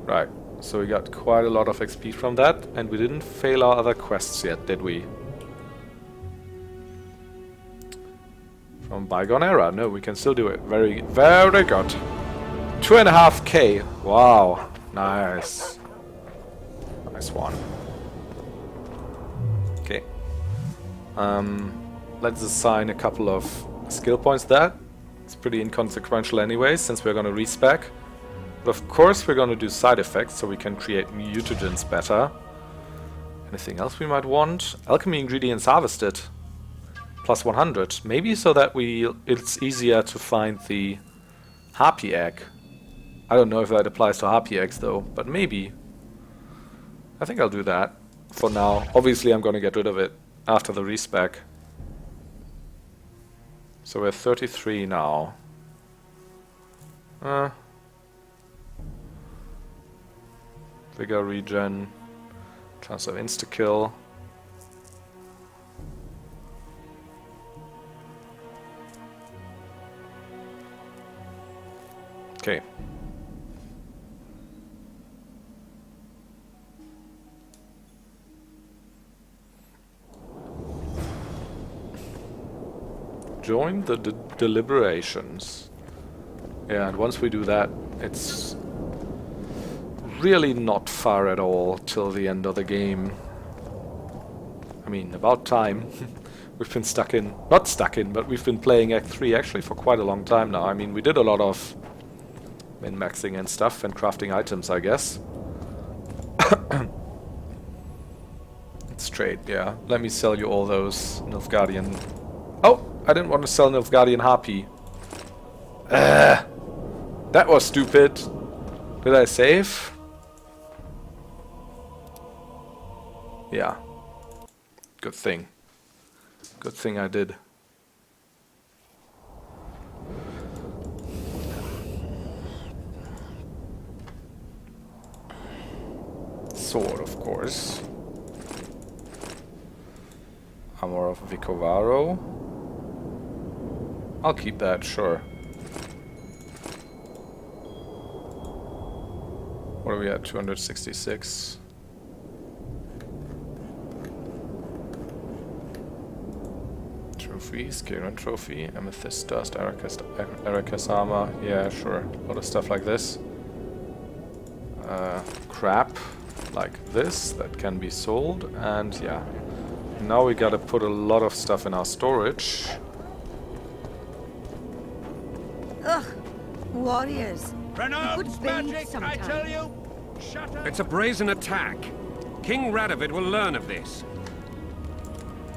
Right. So we got quite a lot of XP from that, and we didn't fail our other quests yet, did we? From bygone era. No, we can still do it. Very, very good. 2.5k. Wow. Nice. Nice one. Okay. Let's assign a couple of skill points there. It's pretty inconsequential anyway, since we're going to respec. But of course we're going to do side effects, so we can create mutagens better. Anything else we might want? Alchemy ingredients harvested. Plus 100. Maybe so that it's easier to find the harpy egg. I don't know if that applies to harpy eggs though, but maybe. I think I'll do that for now. Obviously I'm going to get rid of it after the respec. So we're 33 now. Vigor regen. Chance of insta-kill. Okay. Join the deliberations. Yeah, and once we do that, it's really not far at all till the end of the game. I mean, about time. We've been not stuck in, but we've been playing Act 3 actually for quite a long time now. I mean, we did a lot of min-maxing and stuff and crafting items, I guess. It's trade, yeah. Let me sell you all those Nilfgaardian. Oh, I didn't want to sell Nilfgaardian Harpy. That was stupid. Did I save? Yeah. Good thing. Good thing I did. Sword, of course. Armor of Vicovaro. I'll keep that, sure. What are we at? 266. Trophies, Kieran Trophy, Amethyst Dust, Ericus Armor. Yeah, sure. A lot of stuff like this. Crap like this that can be sold, and yeah. Now we gotta put a lot of stuff in our storage. Ugh, warriors. Pronounce magic, I tell you! Shut up! It's a brazen attack. King Radovid will learn of this.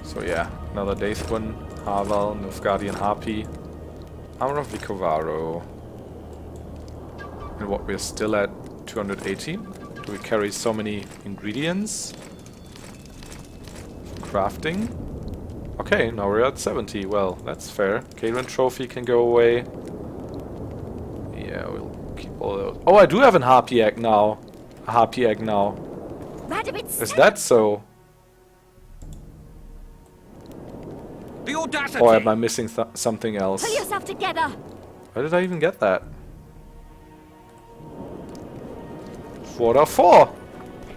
So yeah, another Daithwin, Harval, Nilfgaardian Harpy, Armor of Vicovaro. And what, we're still at 280? Do we carry so many ingredients? Crafting? Okay, now we're at 70. Well, that's fair. Kieran Trophy can go away. Yeah, we'll keep all those. Oh, I do have an Harpy egg now. A Harpy egg now. Is that so? The audacity! Or am I missing something else? Pull yourself together. Where did I even get that? 4 out of 4!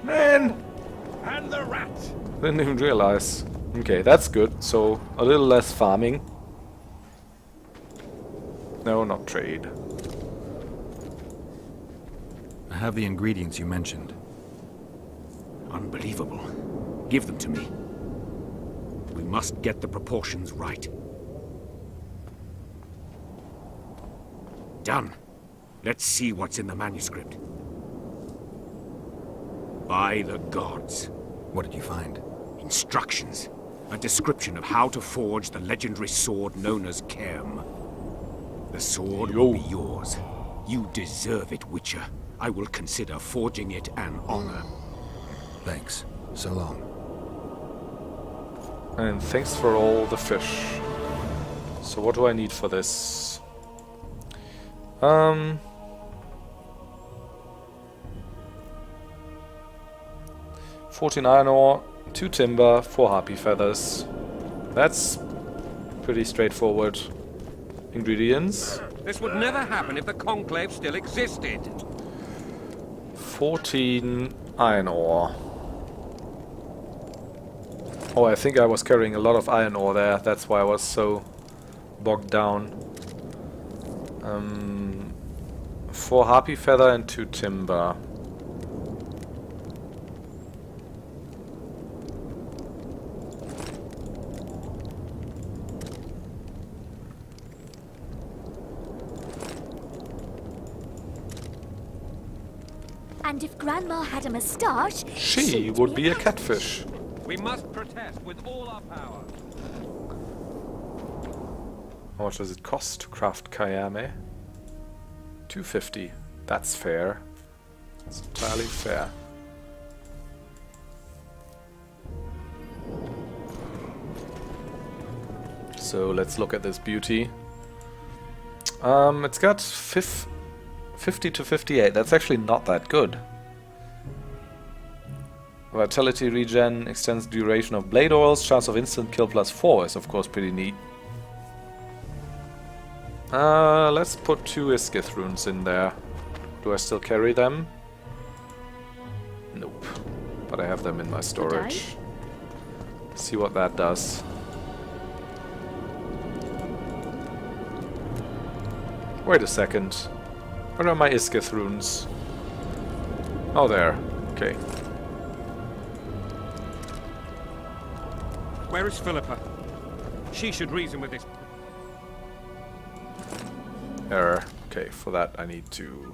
Man! And the rat! Didn't even realize. Okay, that's good. So, a little less farming. No, not trade. I have the ingredients you mentioned. Unbelievable. Give them to me. We must get the proportions right. Done. Let's see what's in the manuscript. By the gods. What did you find? Instructions. A description of how to forge the legendary sword known as Cairn. The sword will be yours. You deserve it, Witcher. I will consider forging it an honor. Thanks. So long. And thanks for all the fish. So what do I need for this? 49 ore, 2 timber, 4 harpy feathers. That's pretty straightforward. Ingredients. This would never happen if the Conclave still existed. 14 iron ore. Oh, I think I was carrying a lot of iron ore there. That's why I was so bogged down. 4 harpy feather and 2 timber. And if Grandma had a moustache, She would be a catfish. We must protest with all our power. How much does it cost to craft Kayame? 250. That's fair. That's entirely fair. So let's look at this beauty. It's got 50 to 58. That's actually not that good. Vitality regen extends duration of blade oils. Chance of instant kill +4 is of course pretty neat. Let's put 2 Iskith runes in there. Do I still carry them? Nope. But I have them in my storage. See what that does. Wait a second. Where are my Iskith runes? Oh, there. Okay. Where is Philippa? She should reason with this. Error. Okay, for that I need to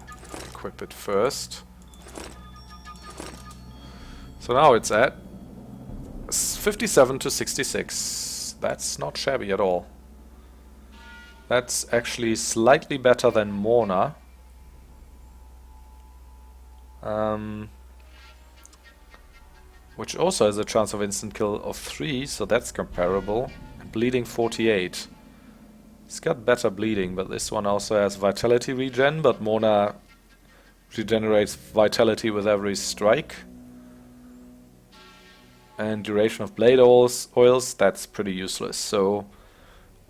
equip it first. So now it's at 57 to 66. That's not shabby at all. That's actually slightly better than Morna. Which also has a chance of instant kill of 3, so that's comparable. Bleeding 48. It's got better bleeding, but this one also has vitality regen, but Morna regenerates vitality with every strike. And duration of blade oils, that's pretty useless. So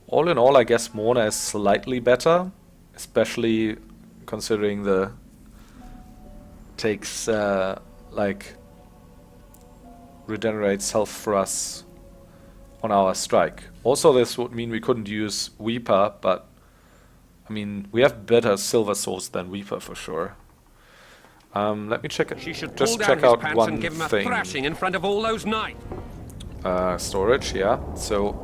all in all, I guess Morna is slightly better, especially considering the takes like regenerates health for us on our strike. Also, this would mean we couldn't use Weeper, but I mean we have better silver swords than Weeper for sure. Let me check it. She should just pull check down his out pants one and give him a thing. thrashing in front of all those knights. Storage, yeah. So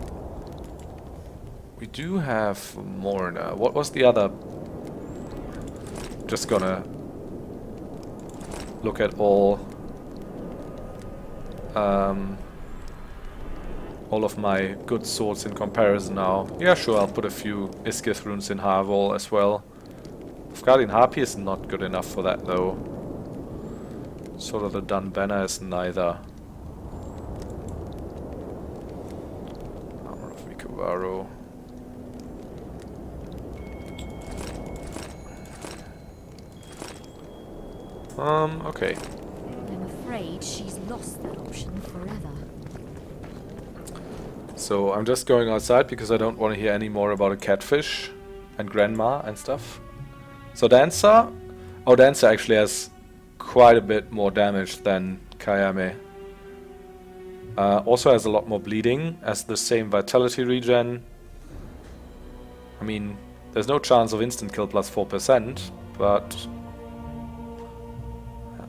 we do have Morna. What was the other? Just gonna look at all of my good swords in comparison now. Yeah, sure, I'll put a few Iskith runes in Harvol as well. Guardian Harpy is not good enough for that though. Sort of the Dunbanner is neither. Armor of Mikawaro. Okay. I'm afraid she's lost that option forever. So I'm just going outside because I don't want to hear any more about a catfish and grandma and stuff. So Dancer? Oh, Dancer actually has quite a bit more damage than Kayame. Also has a lot more bleeding, has the same vitality regen. I mean, there's no chance of instant kill plus 4%, but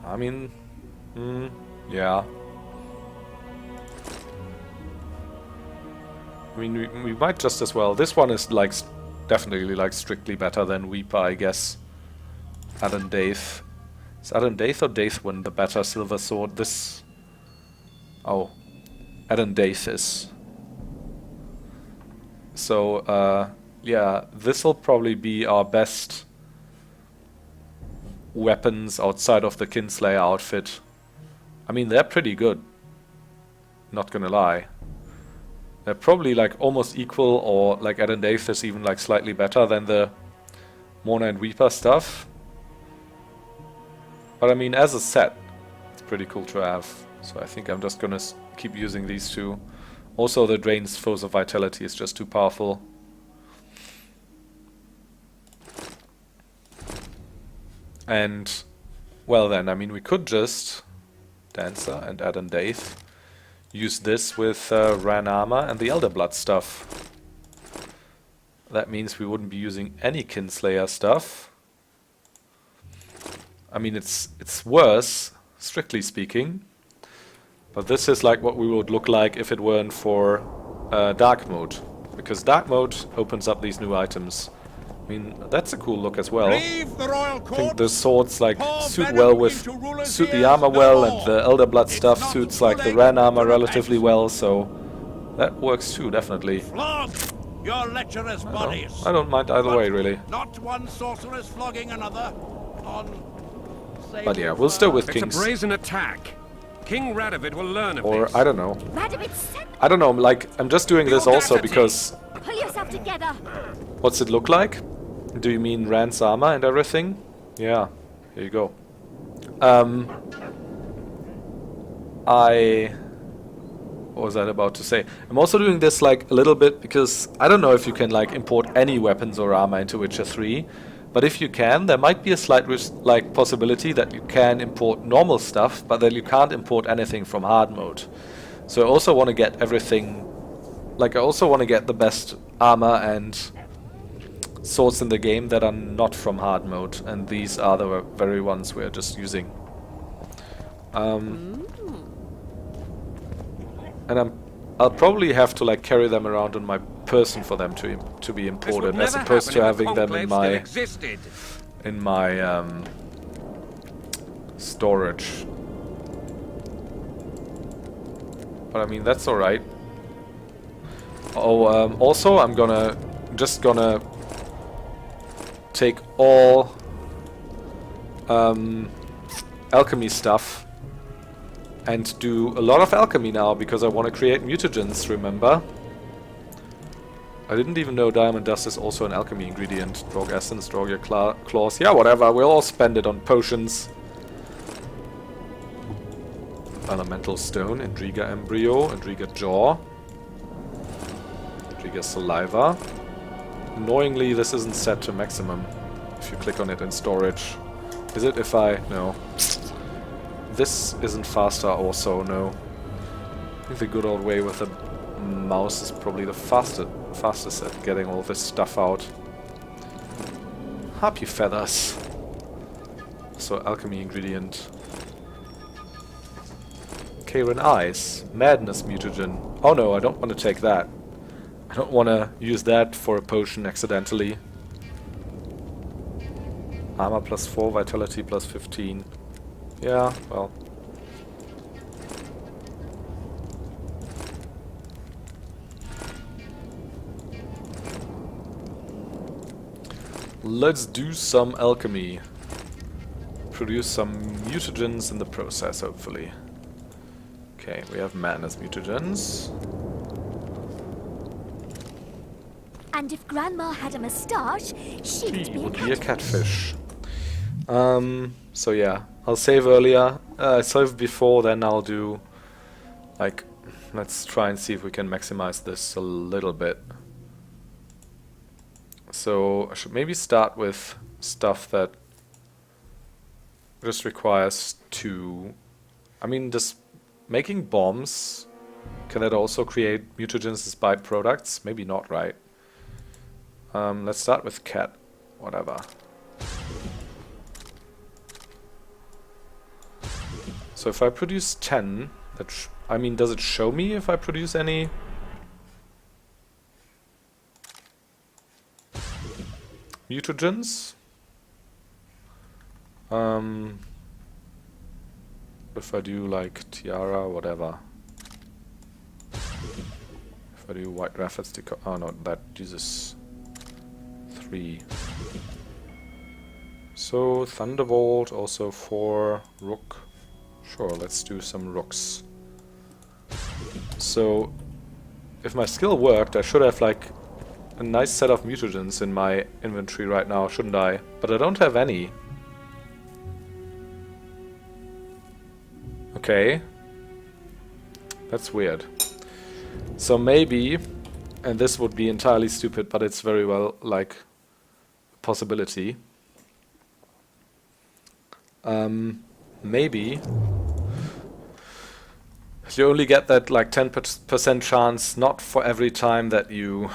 I mean, yeah. I mean, we might just as well. This one is like definitely like strictly better than Weeper, I guess. Adan Daith. Is Adan Daith or Daithwin the better silver sword? This. Oh, Adan Daith is. So, yeah, this will probably be our best weapons outside of the Kinslayer outfit. I mean, they're pretty good. Not gonna lie. They're probably like almost equal, or like Adan Daith is even like slightly better than the Morna and Weeper stuff. But I mean, as a set, it's pretty cool to have. So I think I'm just gonna keep using these two. Also, the Drain's Foes of Vitality is just too powerful. And Well then, I mean, we could just Dancer and add in Daith. Use this with Ran Armor and the Elder Blood stuff. That means we wouldn't be using any Kinslayer stuff. I mean, it's worse, strictly speaking. But this is like what we would look like if it weren't for Dark Mode. Because Dark Mode opens up these new items. I mean, that's a cool look as well. I think the swords like suit well with the armor well, and the Elder Blood stuff suits like the Ran armor relatively well, so that works too, definitely. Your lecturer's bodies. I don't mind either way, really. Not one sorceress flogging another on. But yeah, we'll still with It's Kings. a brazen attack. King Radovid will learn of Or this. I don't know. Radovid, send. I don't know. Like I'm just doing this also because Pull yourself together. what's it look like? Do you mean Rand's armor and everything? Yeah. Here you go. What was I about to say? I'm also doing this like a little bit because I don't know if you can like import any weapons or armor into Witcher 3, but if you can, there might be a slight possibility that you can import normal stuff, but that you can't import anything from hard mode. So I also want to get everything, like I also want to get the best armor and swords in the game that are not from hard mode, and these are the very ones we're just using. And I'll probably have to like carry them around on my person for them to be imported, as opposed to having them in my storage. But I mean, that's all right. Oh, also I'm just gonna take all alchemy stuff and do a lot of alchemy now, because I want to create mutagens, remember? I didn't even know diamond dust is also an alchemy ingredient. Drog essence, draw your claws. Yeah, whatever, we'll all spend it on potions. Elemental stone, Indriga embryo, Indriga jaw, Indriga saliva. Annoyingly, this isn't set to maximum if you click on it in storage. Is it if I... no. This isn't faster also, no. I think the good old way with the mouse is probably the fastest at getting all this stuff out. Harpy feathers. So alchemy ingredient. Karen eyes. Madness mutagen. Oh no, I don't want to take that. I don't want to use that for a potion accidentally. Armor plus 4, vitality plus 15. Yeah, well. Let's do some alchemy. Produce some mutagens in the process, hopefully. Okay, we have madness mutagens. And if Grandma had a moustache, she'd She be would a be a catfish. catfish. So yeah, I'll save earlier. Save before, then I'll do... like, let's try and see if we can maximize this a little bit. So I should maybe start with stuff that just requires 2. I mean, just making bombs, can that also create mutagens as byproducts? Maybe not, right? Let's start with cat, whatever. So if I produce 10, that I mean, does it show me if I produce any? Mutagens? If I do like tiara, whatever. If I do white raffles, oh no, that uses 3. So thunderbolt, also 4, rook. Sure, let's do some rooks. So if my skill worked, I should have like a nice set of mutagens in my inventory right now, shouldn't I? But I don't have any. Okay. That's weird. So maybe, and this would be entirely stupid, but it's very well like a possibility. maybe you only get that like 10% chance, not for every time that you,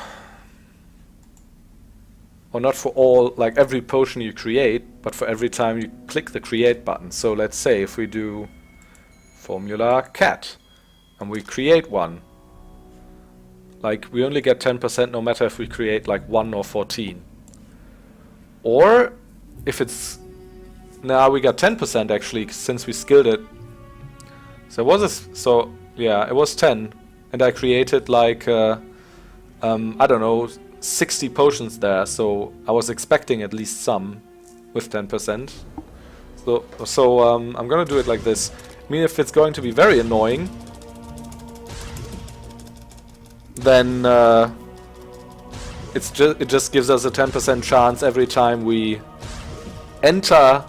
or not for all, like every potion you create, but for every time you click the create button. So let's say if we do formula cat and we create one, like we only get 10% no matter if we create like 1 or 14. Or if it's, now we got 10% actually since we skilled it. So it was yeah, it was 10, and I created like I don't know, 60 potions there. So I was expecting at least some with 10%. So I'm gonna do it like this. I mean, if it's going to be very annoying, then it just gives us a 10% chance every time we enter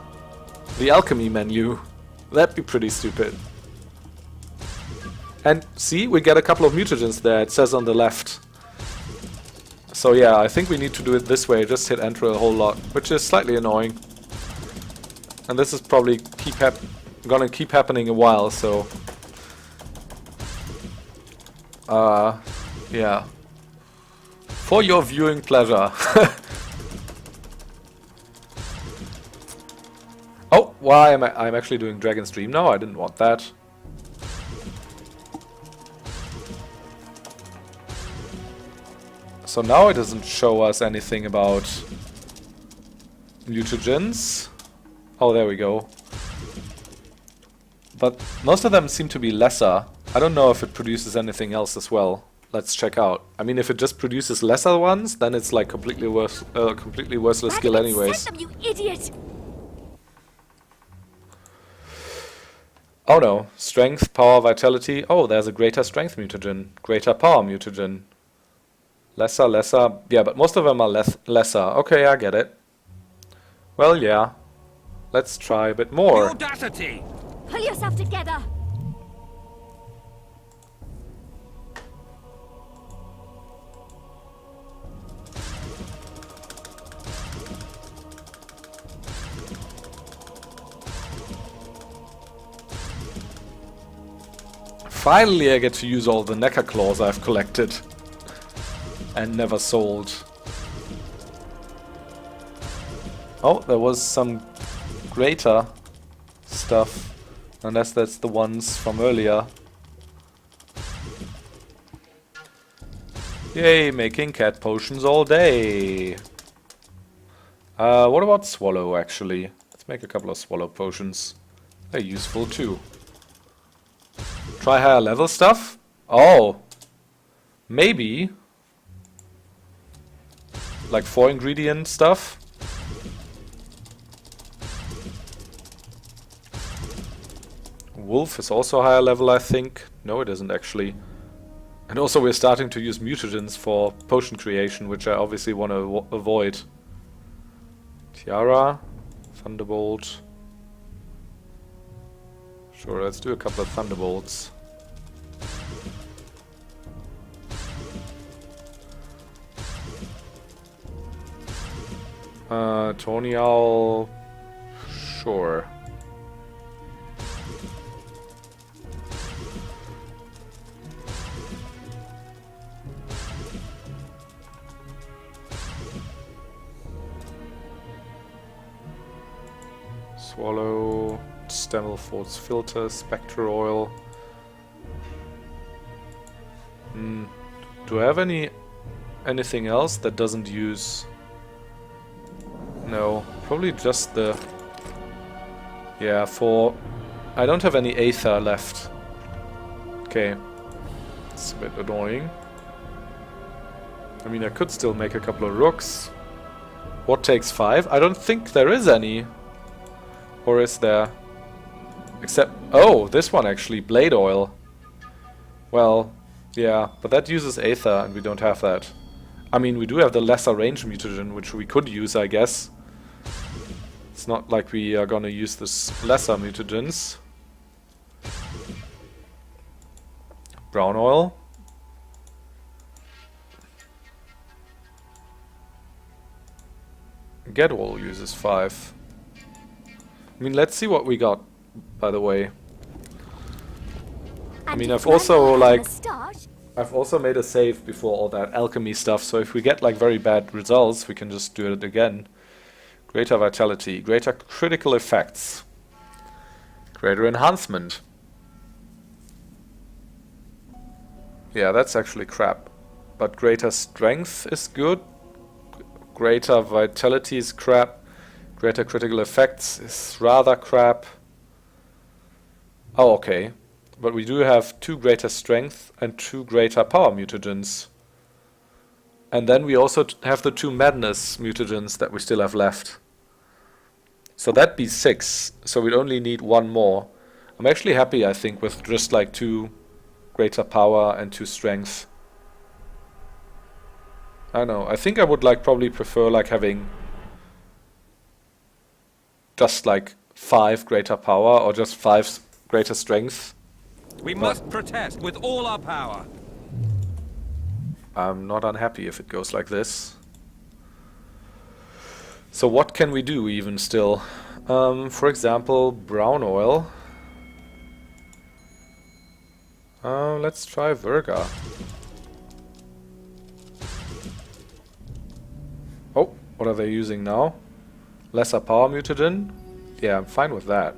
the alchemy menu. That'd be pretty stupid. And see, we get a couple of mutagens there, it says on the left. So yeah, I think we need to do it this way, just hit enter a whole lot, which is slightly annoying. And this is probably gonna keep happening a while, so... yeah. For your viewing pleasure. Oh, why am I'm actually doing Dragon's Dream now? I didn't want that. So now it doesn't show us anything about mutagens. Oh, there we go. But most of them seem to be lesser. I don't know if it produces anything else as well. Let's check out. I mean, if it just produces lesser ones, then it's like completely worthless skill anyways. Send them, you idiot! Oh no. Strength, power, vitality. Oh, there's a greater strength mutagen. Greater power mutagen. Lesser, lesser. Yeah, but most of them are lesser. Okay, I get it. Well, yeah. Let's try a bit more. Audacity! Pull yourself together! Finally I get to use all the Necker claws I've collected. And never sold. Oh, there was some greater stuff. Unless that's the ones from earlier. Yay, making cat potions all day. What about swallow actually? Let's make a couple of swallow potions. They're useful too. Try higher level stuff? Oh. Maybe. Like 4 ingredient stuff. Wolf is also higher level, I think. No, it isn't actually. And also we're starting to use mutagens for potion creation, which I obviously want to avoid. Tiara. Thunderbolt. Sure, let's do a couple of thunderbolts. Tony Owl. Sure. Swallow, Stammelford's filter, Spectre oil. Do I have anything else that doesn't use? No, probably just the. Yeah, I don't have any Aether left. Okay, it's a bit annoying. I mean, I could still make a couple of rooks. What takes 5? I don't think there is any. Or is there? Except, oh, this one actually, blade oil. Well, yeah, but that uses Aether and we don't have that. I mean, we do have the lesser range mutagen, which we could use, I guess. It's not like we are gonna use this lesser mutagens. Brown oil. Get all uses 5. I mean, let's see what we got, by the way. I mean, And I've also, like, a start. I've also made a save before all that alchemy stuff, so if we get, like, very bad results, we can just do it again. Greater vitality, greater critical effects, greater enhancement. Yeah, that's actually crap. But greater strength is good. Greater vitality is crap. Greater critical effects is rather crap. Oh, okay. But we do have 2 greater strength and 2 greater power mutagens. And then we also have the 2 madness mutagens that we still have left. So that'd be 6. So we'd only need 1 more. I'm actually happy, I think, with just like 2 greater power and 2 strength. I don't know. I think I would like probably prefer like having just like 5 greater power or just 5 greater strength. We must protest with all our power. I'm not unhappy if it goes like this. So what can we do even still? For example, brown oil. Let's try Virga. Oh, what are they using now? Lesser power mutagen? Yeah, I'm fine with that.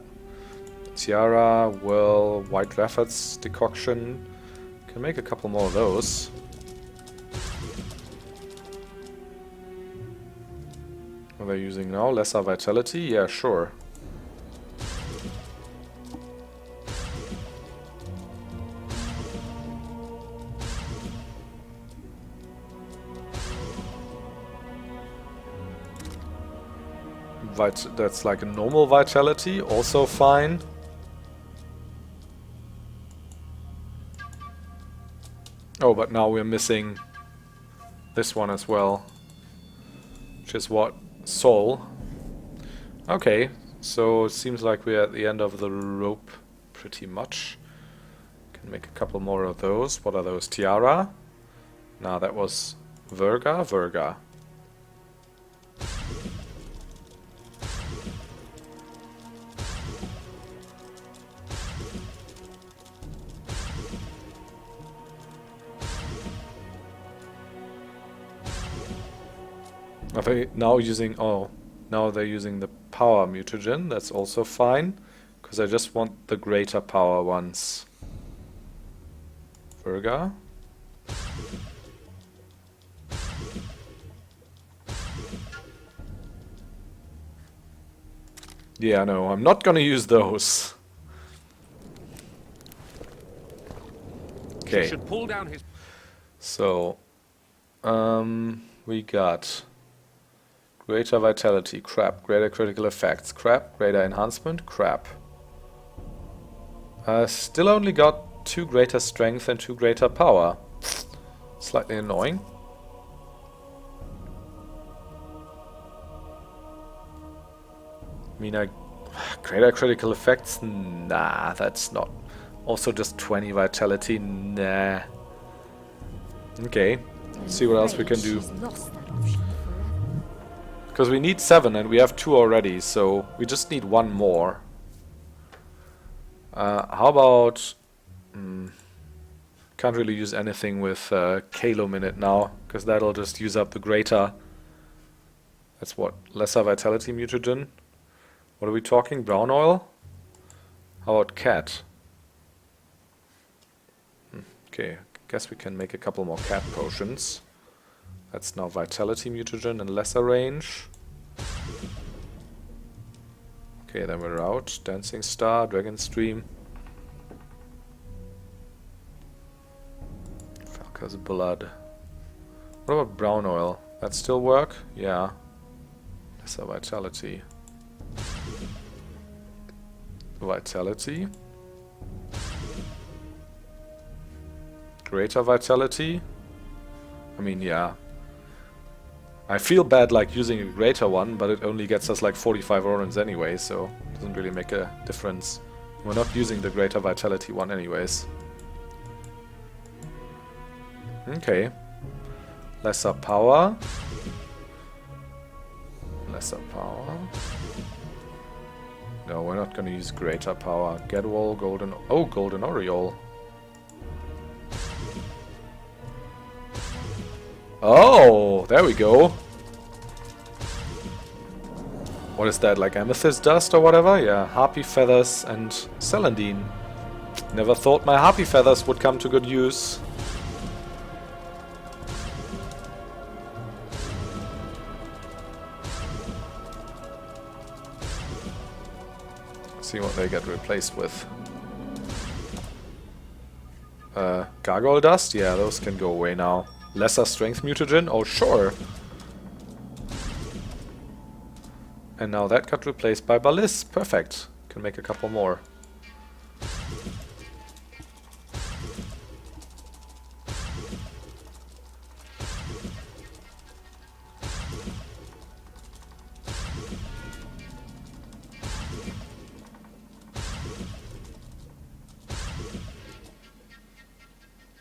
Tiara, Whirl, White Rafford's decoction. Can make a couple more of those. What are they using now? Lesser vitality? Yeah, sure. That's like a normal vitality, also fine. Oh, but now we're missing this one as well. Which is what? Soul. Okay, so it seems like we're at the end of the rope pretty much. Can make a couple more of those. What are those? Tiara? Nah, that was Virga? Virga. Are they now using... oh, now they're using the power mutagen. That's also fine, because I just want the greater power ones. Virga. Yeah, no, I'm not gonna use those. Okay. Should pull down his... So, we got greater vitality, crap. Greater critical effects, crap. Greater enhancement, crap. Still only got 2 greater strength and 2 greater power. Slightly annoying. I mean, greater critical effects? Nah, that's not. Also just 20 vitality? Nah. Okay, let's see what else we can do. Because we need 7 and we have 2 already, so we just need 1 more. How about... can't really use anything with Kalo Minute now, because that'll just use up the greater... That's what? Lesser vitality mutagen? What are we talking? Brown oil? How about cat? Okay, guess we can make a couple more cat potions. That's now vitality mutagen and lesser range. Okay, then we're out. Dancing Star, Dragon Stream. Falca's Blood. What about brown oil? That still work? Yeah. Lesser vitality. Vitality. Greater vitality. I mean, yeah. I feel bad like using a greater one, but it only gets us like 45 orans anyway, so it doesn't really make a difference. We're not using the greater vitality one anyways. Okay. Lesser power. Lesser power. No, we're not gonna use greater power. Get wall, golden... Oh, golden aureole. Oh, there we go. What is that, like amethyst dust or whatever? Yeah, harpy feathers and celandine. Never thought my harpy feathers would come to good use. See what they get replaced with. Gargoyle dust? Yeah, those can go away now. Lesser strength mutagen? Oh, sure. And now that got replaced by Balis. Perfect. Can make a couple more.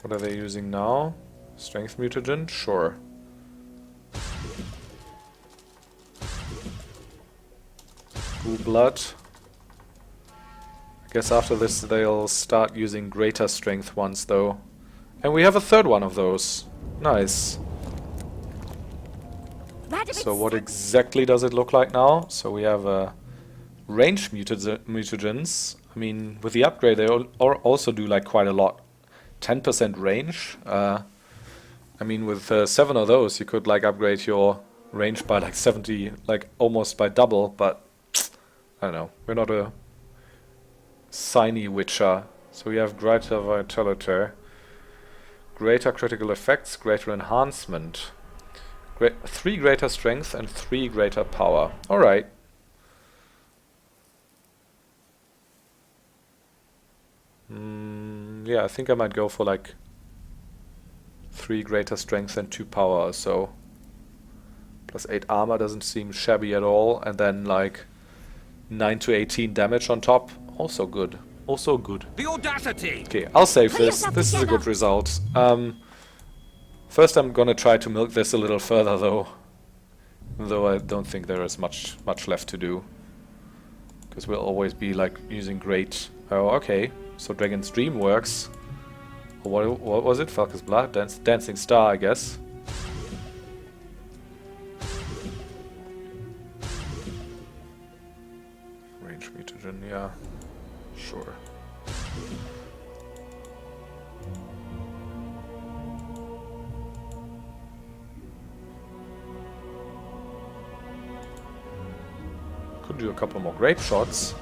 What are they using now? Strength mutagen? Sure. Blue blood. I guess after this they'll start using greater strength ones though. And we have a third one of those. Nice. So what exactly does it look like now? So we have range mutagens. I mean, with the upgrade they also do like quite a lot. 10% range. I mean, with 7 of those, you could like upgrade your range by like 70, like almost by double. But I don't know. We're not a signy witcher, so we have greater vitality, greater critical effects, greater enhancement, 3 greater strength and 3 greater power. All right. Yeah, I think I might go for like 3 greater strength and 2 power or so. Plus 8 armor doesn't seem shabby at all. And then like 9 to 18 damage on top. Also good. Also good. The audacity! Okay, I'll save this. This is a good result. First I'm gonna try to milk this a little further though. Though I don't think there is much left to do. Because we'll always be like using great... Oh, okay. So Dragon's Dream works. Or what was it? Falcus Blood? Dancing Star, I guess. Range mutagen, yeah. Sure. Could do a couple more grape shots.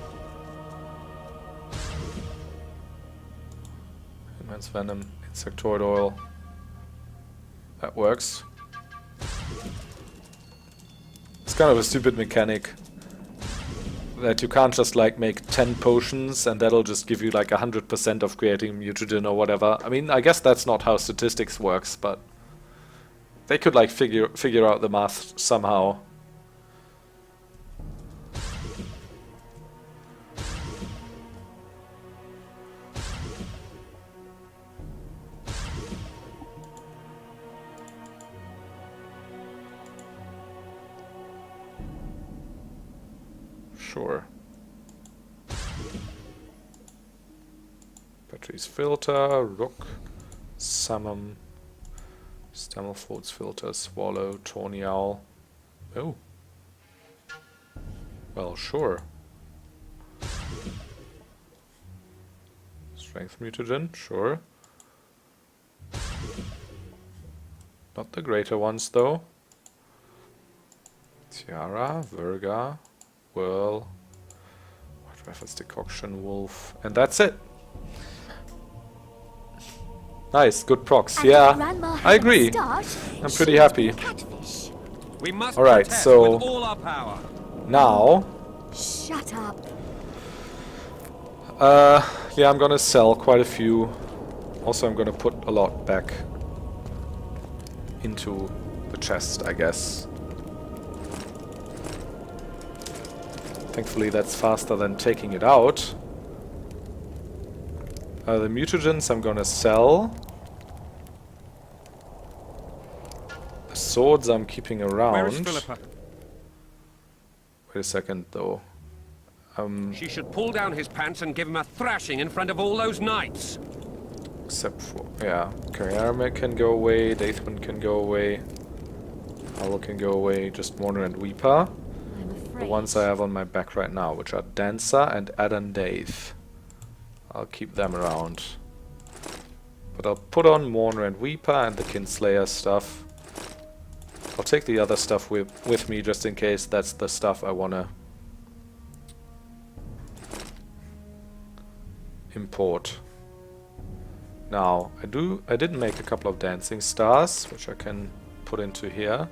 Immense Venom, Insectoid Oil. That works. It's kind of a stupid mechanic that you can't just like make 10 potions and that'll just give you like 100% of creating mutagen or whatever. I mean, I guess that's not how statistics works, but they could like figure out the math somehow. Sure. Batteries filter, rook, summon, Stammelfolds filter, swallow, tawny owl. Oh. Well, sure. Strength mutagen, sure. Not the greater ones though. Tiara, Virga. Whirl, White Reference Decoction, Wolf, and that's it. Nice, good procs. And Yeah, I agree. I'm pretty happy. We must Alright, protest so with all our power. now, Shut up. yeah, I'm gonna sell quite a few. Also, I'm gonna put a lot back into the chest, I guess. Thankfully that's faster than taking it out. The mutagens I'm gonna sell. The swords I'm keeping around. Where is Philippa? Wait a second though. She should pull down his pants and give him a thrashing in front of all those knights. Except for, yeah, Kerame can go away, Daithman can go away, Owl can go away, just Mourner and Weeper. I'm afraid. The ones I have on my back right now, which are Dancer and Adan Daith. I'll keep them around. But I'll put on Mourner and Weeper and the Kinslayer stuff. I'll take the other stuff with me just in case that's the stuff I wanna import. Now, I did make a couple of dancing stars, which I can put into here.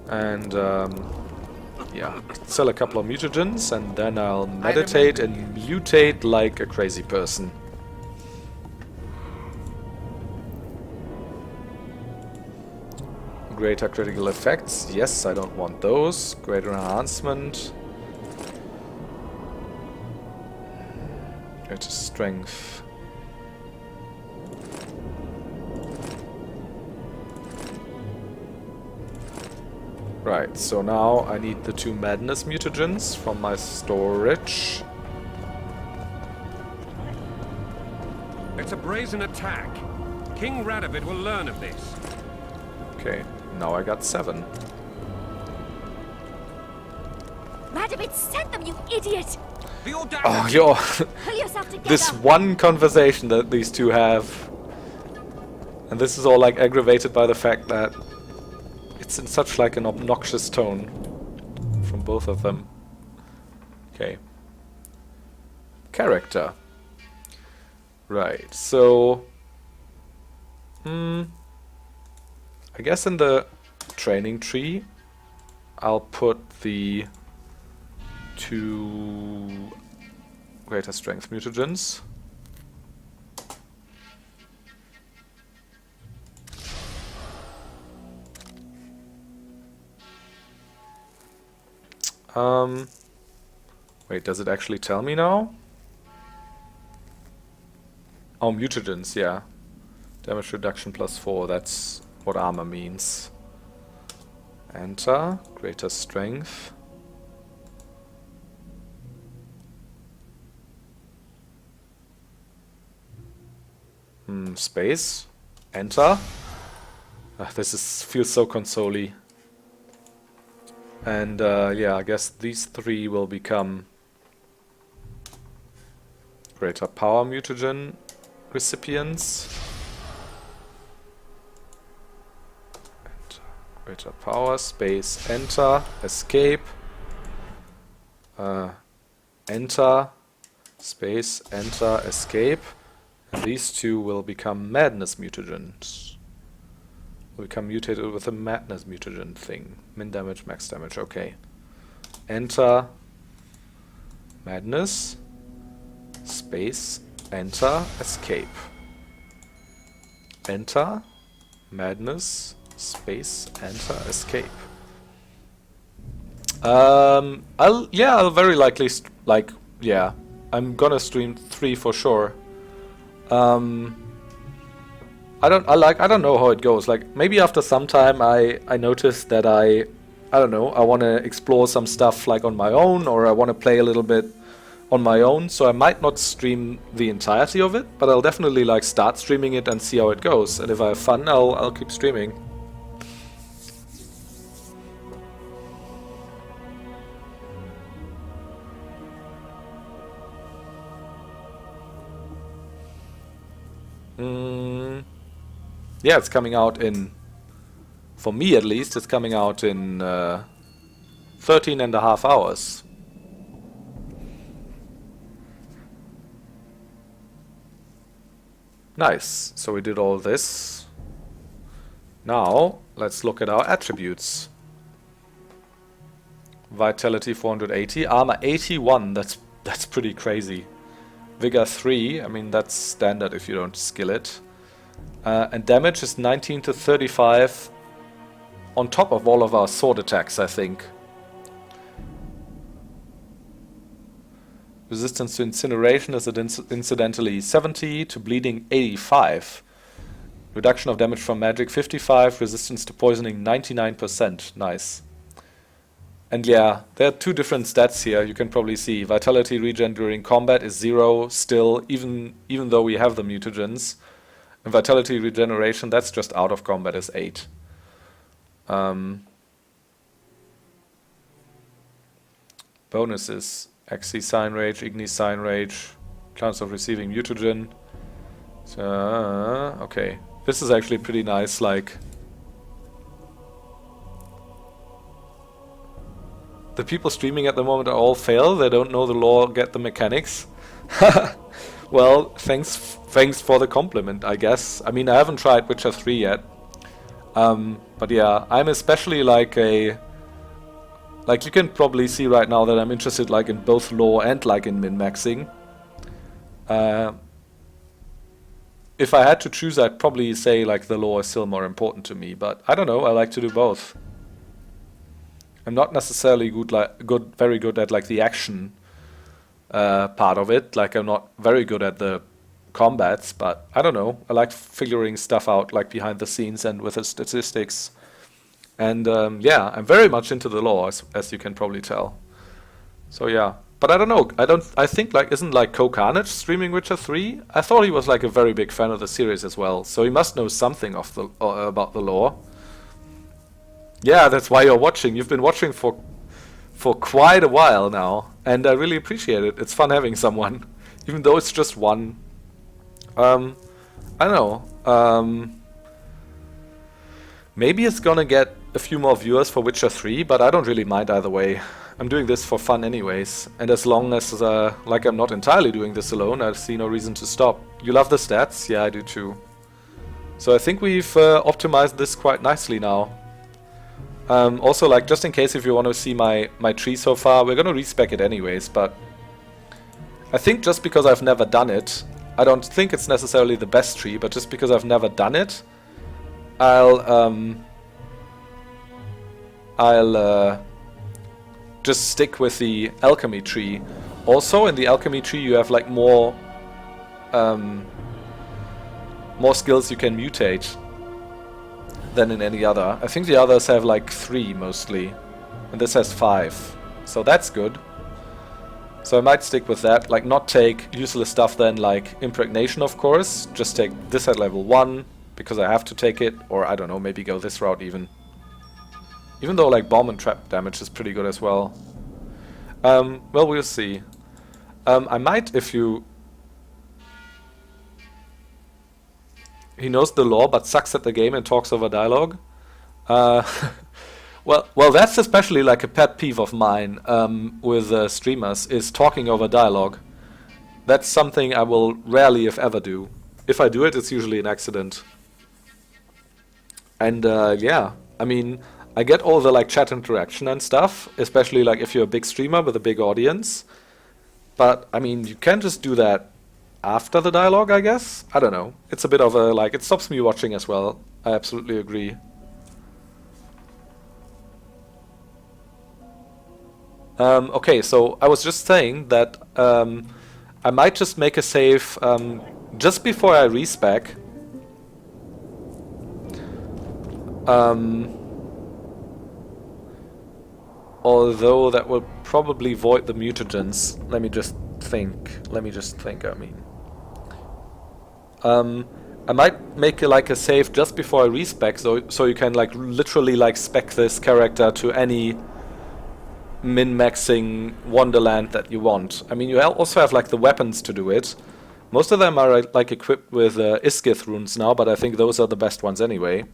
And yeah, sell a couple of mutagens, and then I'll meditate and mutate like a crazy person. Greater critical effects, yes, I don't want those. Greater enhancement. Greater strength. Right, so now I need the 2 madness mutagens from my storage. It's a brazen attack. King Radovid will learn of this. Okay, now I got 7. Radovid sent them, you idiot! The audacity! Oh, yo, Pull yourself together! this one conversation that these two have. And this is all like aggravated by the fact that it's in such like an obnoxious tone from both of them. Okay. Character. Right, so I guess in the training tree I'll put the 2 greater strength mutagens. Wait, does it actually tell me now? Oh, mutagens, yeah. Damage reduction +4, that's what armor means. Enter, greater strength. Space. Enter. This feels so console-y. And yeah, I guess these 3 will become greater power mutagen recipients. Enter, greater power, space, enter, escape, enter, space, enter, escape. And these 2 will become madness mutagens. Will become mutated with a madness mutagen thing. Min damage, max damage, okay. Enter, madness, space, enter, escape. Enter, madness, space, enter, escape. I'll very likely I'm gonna stream 3 for sure. I don't know how it goes. Like, maybe after some time I notice that I don't know, I want to explore some stuff like on my own, or I want to play a little bit on my own, so I might not stream the entirety of it, but I'll definitely like start streaming it and see how it goes. And if I have fun, I'll keep streaming. Yeah, it's coming out in, for me at least, it's coming out in 13 and a half hours. Nice, so we did all this. Now, let's look at our attributes. Vitality 480, armor 81, that's pretty crazy. Vigor 3, I mean that's standard if you don't skill it. And damage is 19 to 35 on top of all of our sword attacks, I think. Resistance to incineration is incidentally 70, to bleeding 85. Reduction of damage from magic 55, resistance to poisoning 99%. Nice. And yeah, there are two different stats here. You can probably see vitality regen during combat is 0 still, even though we have the mutagens. And vitality regeneration, that's just out of combat, is 8. Bonuses: Axi Sign Rage, Igni Sign Rage, chance of receiving mutagen. So, okay, this is actually pretty nice. Like, the people streaming at the moment are all fail. They don't know the lore, get the mechanics. Well, thanks for the compliment, I guess. I mean, I haven't tried Witcher 3 yet. But yeah, I'm especially like you can probably see right now that I'm interested like in both lore and like in min-maxing. If I had to choose, I'd probably say like the lore is still more important to me, but I don't know, I like to do both. I'm not necessarily very good at like the action part of it. Like, I'm not very good at the combats, but I don't know. I like figuring stuff out like behind the scenes and with the statistics. And yeah, I'm very much into the lore, as you can probably tell. So yeah, but I don't know. I think like isn't like Carnage streaming Witcher 3? I thought he was like a very big fan of the series as well. So he must know something of the about the lore. Yeah, that's why you're watching. You've been watching for quite a while now, and I really appreciate it. It's fun having someone, even though it's just one. I don't know. Maybe it's gonna get a few more viewers for Witcher 3, but I don't really mind either way. I'm doing this for fun anyways, and as long as like I'm not entirely doing this alone, I see no reason to stop. You love the stats? Yeah, I do too. So I think we've optimized this quite nicely now. Also, like, just in case if you want to see my tree so far, we're gonna respec it anyways, but I think just because I've never done it, I don't think it's necessarily the best tree, but just because I've never done it, I'll just stick with the alchemy tree. Also, in the alchemy tree you have like more skills you can mutate than in any other. I think the others have like 3 mostly, and this has 5, so that's good. So I might stick with that, like not take useless stuff then, like impregnation of course, just take this at level 1, because I have to take it, or I don't know, maybe go this route even. Even though like bomb and trap damage is pretty good as well. Well, we'll see. I might, if you... He knows the lore but sucks at the game and talks over dialogue. Well, that's especially like a pet peeve of mine with streamers, is talking over dialogue. That's something I will rarely, if ever, do. If I do it, it's usually an accident. And yeah, I mean, I get all the like chat interaction and stuff, especially like if you're a big streamer with a big audience. But I mean, you can just do that after the dialogue, I guess. I don't know. It's a bit of a like, it stops me watching as well. I absolutely agree. Okay, so I was just saying that I might just make a save just before I respec. Although that will probably void the mutagens. Let me just think, I mean. I might make like a save just before I respec, so you can like literally like spec this character to any min-maxing wonderland that you want. I mean, you also have like the weapons to do it. Most of them are like equipped with Iskith runes now, but I think those are the best ones anyway.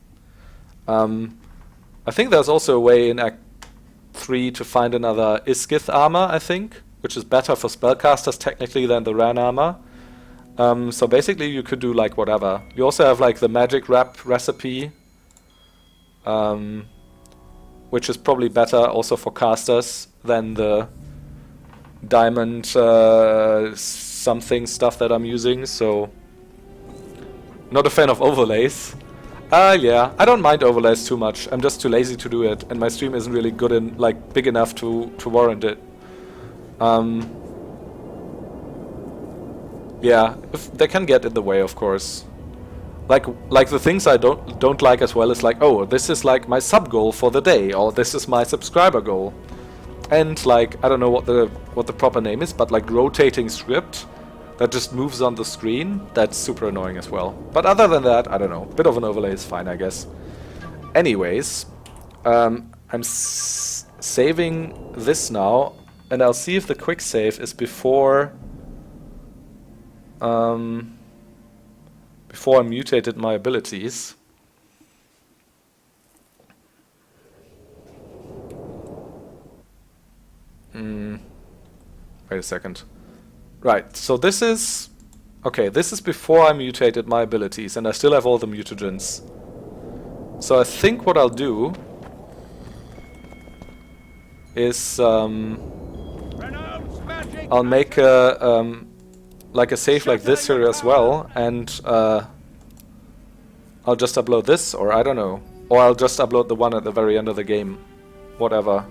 I think there's also a way in Act 3 to find another Iskith armor, I think, which is better for spellcasters technically than the Ran armor. So basically you could do like whatever. You also have like the magic wrap recipe, which is probably better also for casters than the diamond something stuff that I'm using, so not a fan of overlays. Yeah, I don't mind overlays too much. I'm just too lazy to do it, and my stream isn't really good in like big enough to warrant it. Yeah, if they can get in the way, of course. Like the things I don't like as well is like, oh, this is like my sub goal for the day, or this is my subscriber goal. And like, I don't know what the proper name is, but like rotating script that just moves on the screen, that's super annoying as well. But other than that, I don't know. Bit of an overlay is fine, I guess. Anyways, I'm saving this now, and I'll see if the quick save is before before I mutated my abilities. Wait a second. Right, so this is... Okay, this is before I mutated my abilities, and I still have all the mutagens. So I think what I'll do is I'll make a like a save like this here as well, and I'll just upload this, or I don't know, or I'll just upload the one at the very end of the game, whatever.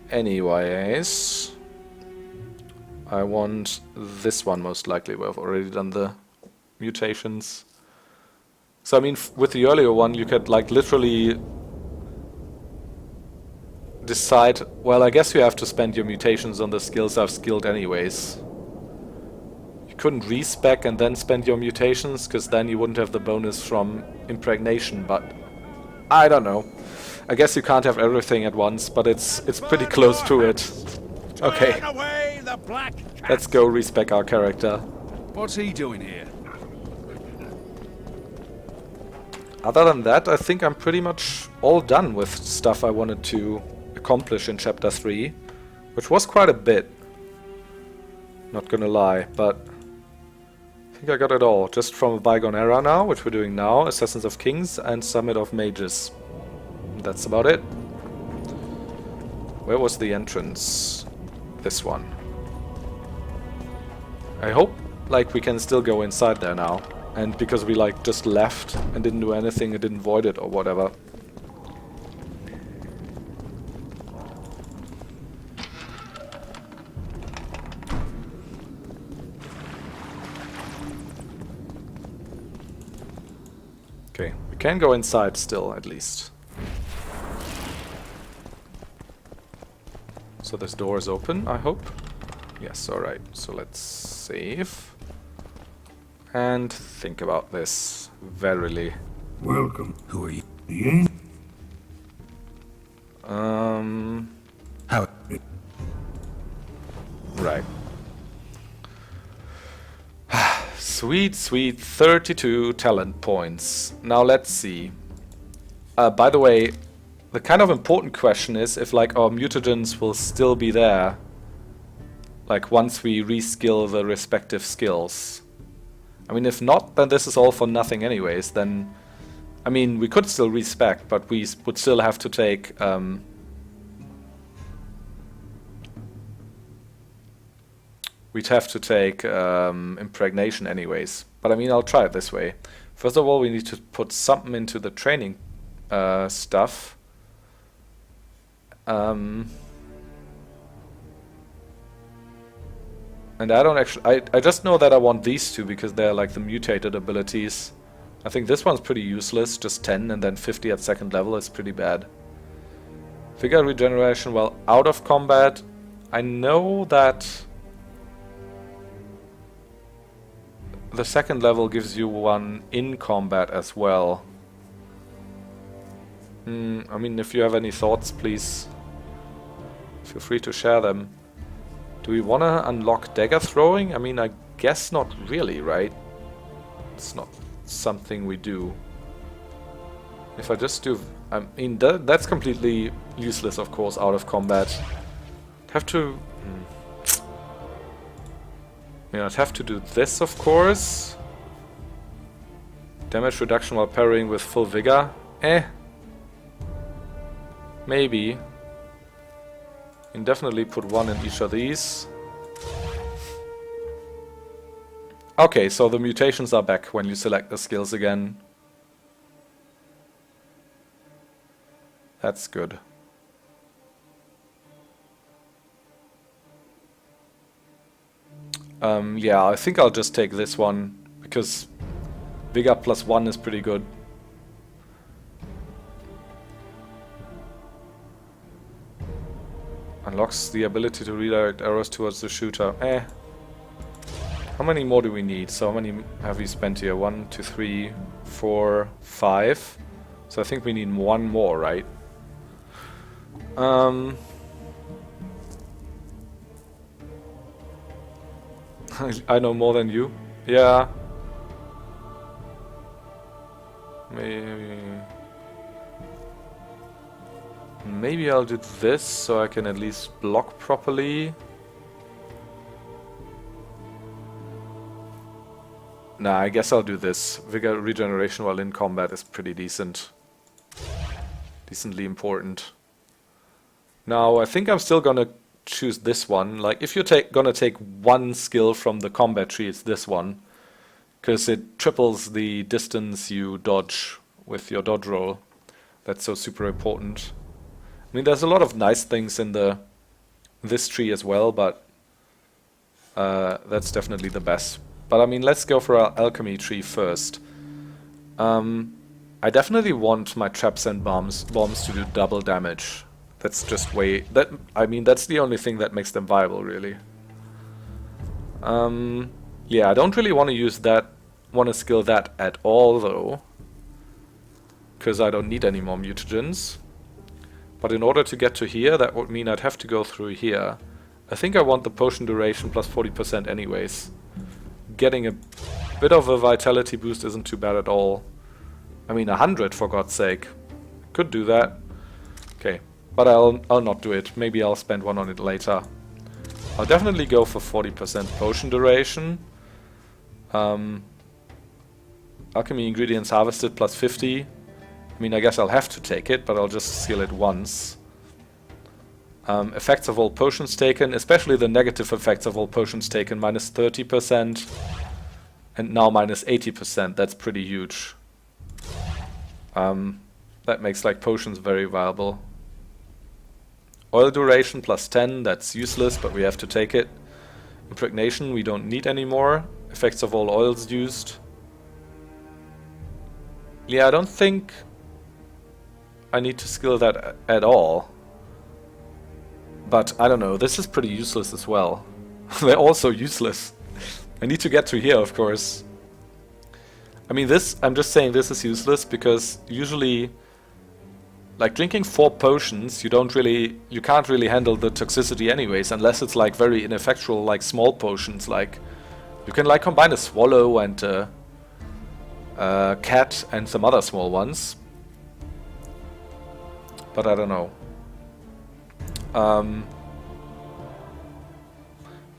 Anyways, I want this one most likely. We've already done the mutations. So I mean, with the earlier one, you could like literally decide, well, I guess you have to spend your mutations on the skills I've skilled anyways. You couldn't respec and then spend your mutations, because then you wouldn't have the bonus from impregnation, but I don't know. I guess you can't have everything at once, but it's pretty close to it. Okay, let's go respec our character. What's he doing here? Other than that, I think I'm pretty much all done with stuff I wanted to accomplish in Chapter 3, which was quite a bit. Not gonna lie, but I think I got it all, just from a bygone era now, which we're doing now, Assassins of Kings and Summit of Mages. That's about it. Where was the entrance? This one. I hope like we can still go inside there now. And because we like just left and didn't do anything, it didn't void it or whatever. Okay, we can go inside still at least. So this door is open, I hope. Yes, alright. So let's save. And think about this verily. Welcome. Who are you? The end. How? Right. Sweet, sweet 32 talent points. Now let's see. By the way, the kind of important question is if like our mutagens will still be there. Like once we reskill the respective skills. I mean, if not, then this is all for nothing anyways. Then, I mean, we could still respec, but we would still have to take we'd have to take impregnation anyways. But I mean, I'll try it this way. First of all, we need to put something into the training stuff. And I don't actually... I just know that I want these two because they're like the mutated abilities. I think this one's pretty useless, just 10 and then 50 at second level is pretty bad. Figure regeneration while out of combat. I know that the second level gives you one in combat as well. I mean, if you have any thoughts, please feel free to share them. Do we want to unlock dagger throwing? I mean, I guess not really, right? It's not something we do. If I just do... I mean, that's completely useless, of course, out of combat. I'd have to... Yeah, I'd have to do this, of course. Damage reduction while parrying with full vigor. Maybe. You can definitely put one in each of these. Okay, so the mutations are back when you select the skills again. That's good. Yeah, I think I'll just take this one, because Vigor +1 is pretty good. Unlocks the ability to redirect arrows towards the shooter. How many more do we need? So how many have we spent here? 1, 2, 3, 4, 5. So I think we need one more, right? I know more than you. Yeah. Maybe I'll do this so I can at least block properly. Nah, I guess I'll do this. Vigor regeneration while in combat is pretty decent. Decently important. Now, I think I'm still gonna choose this one. Like, if you're gonna take one skill from the combat tree, it's this one. Because it triples the distance you dodge with your dodge roll. That's so super important. I mean, there's a lot of nice things in this tree as well, but that's definitely the best. But I mean, let's go for our alchemy tree first. I definitely want my traps and bombs to do double damage. That's just I mean, that's the only thing that makes them viable, really. Yeah, I don't really want to skill that at all, though. Because I don't need any more mutagens. But in order to get to here, that would mean I'd have to go through here. I think I want the potion duration plus 40% anyways. Getting a bit of a vitality boost isn't too bad at all. I mean, 100 for God's sake. Could do that. Okay, but I'll not do it. Maybe I'll spend one on it later. I'll definitely go for 40% potion duration. Alchemy ingredients harvested plus 50. I mean, I guess I'll have to take it, but I'll just skill it once. Effects of all potions taken, especially the negative effects of all potions taken, minus 30%. And now minus 80%, that's pretty huge. That makes like potions very viable. Oil duration plus 10, that's useless, but we have to take it. Impregnation, we don't need anymore. Effects of all oils used. Yeah, I don't think I need to skill that at all. But I don't know, this is pretty useless as well. They're also useless. I need to get to here, of course. I mean, I'm just saying this is useless because usually, like drinking 4 potions, you can't really handle the toxicity anyways, unless it's like very ineffectual, like small potions. Like you can like combine a swallow and a cat and some other small ones. But I don't know.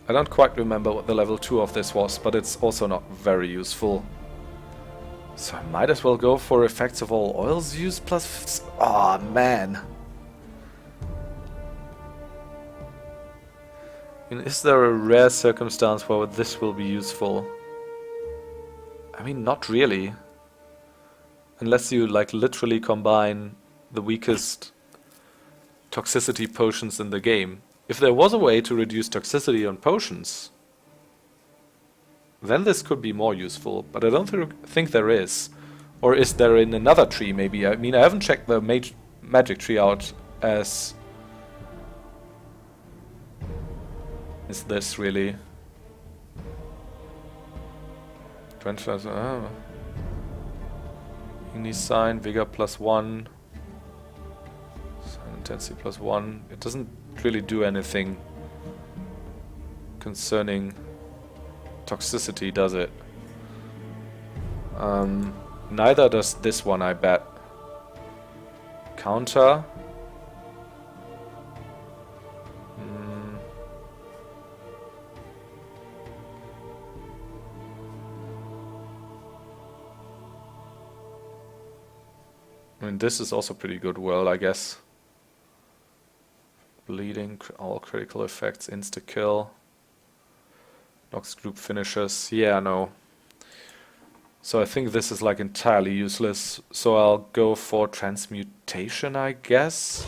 I don't quite remember what the level 2 of this was, but it's also not very useful. So I might as well go for effects of all oils used plus... Aw, man. I mean, is there a rare circumstance where this will be useful? I mean, not really. Unless you, like, literally combine the weakest toxicity potions in the game. If there was a way to reduce toxicity on potions, then this could be more useful, but I don't think there is. Or is there in another tree, maybe? I mean, I haven't checked the magic tree out as... Is this really? Igni sign, vigor plus 1. Sign intensity plus 1. It doesn't really do anything concerning toxicity, does it? Neither does this one, I bet. Counter. I mean, this is also pretty good world, I guess. Bleeding, all critical effects, insta-kill. Knocks group finishes. Yeah, no. So I think this is like entirely useless. So I'll go for transmutation, I guess.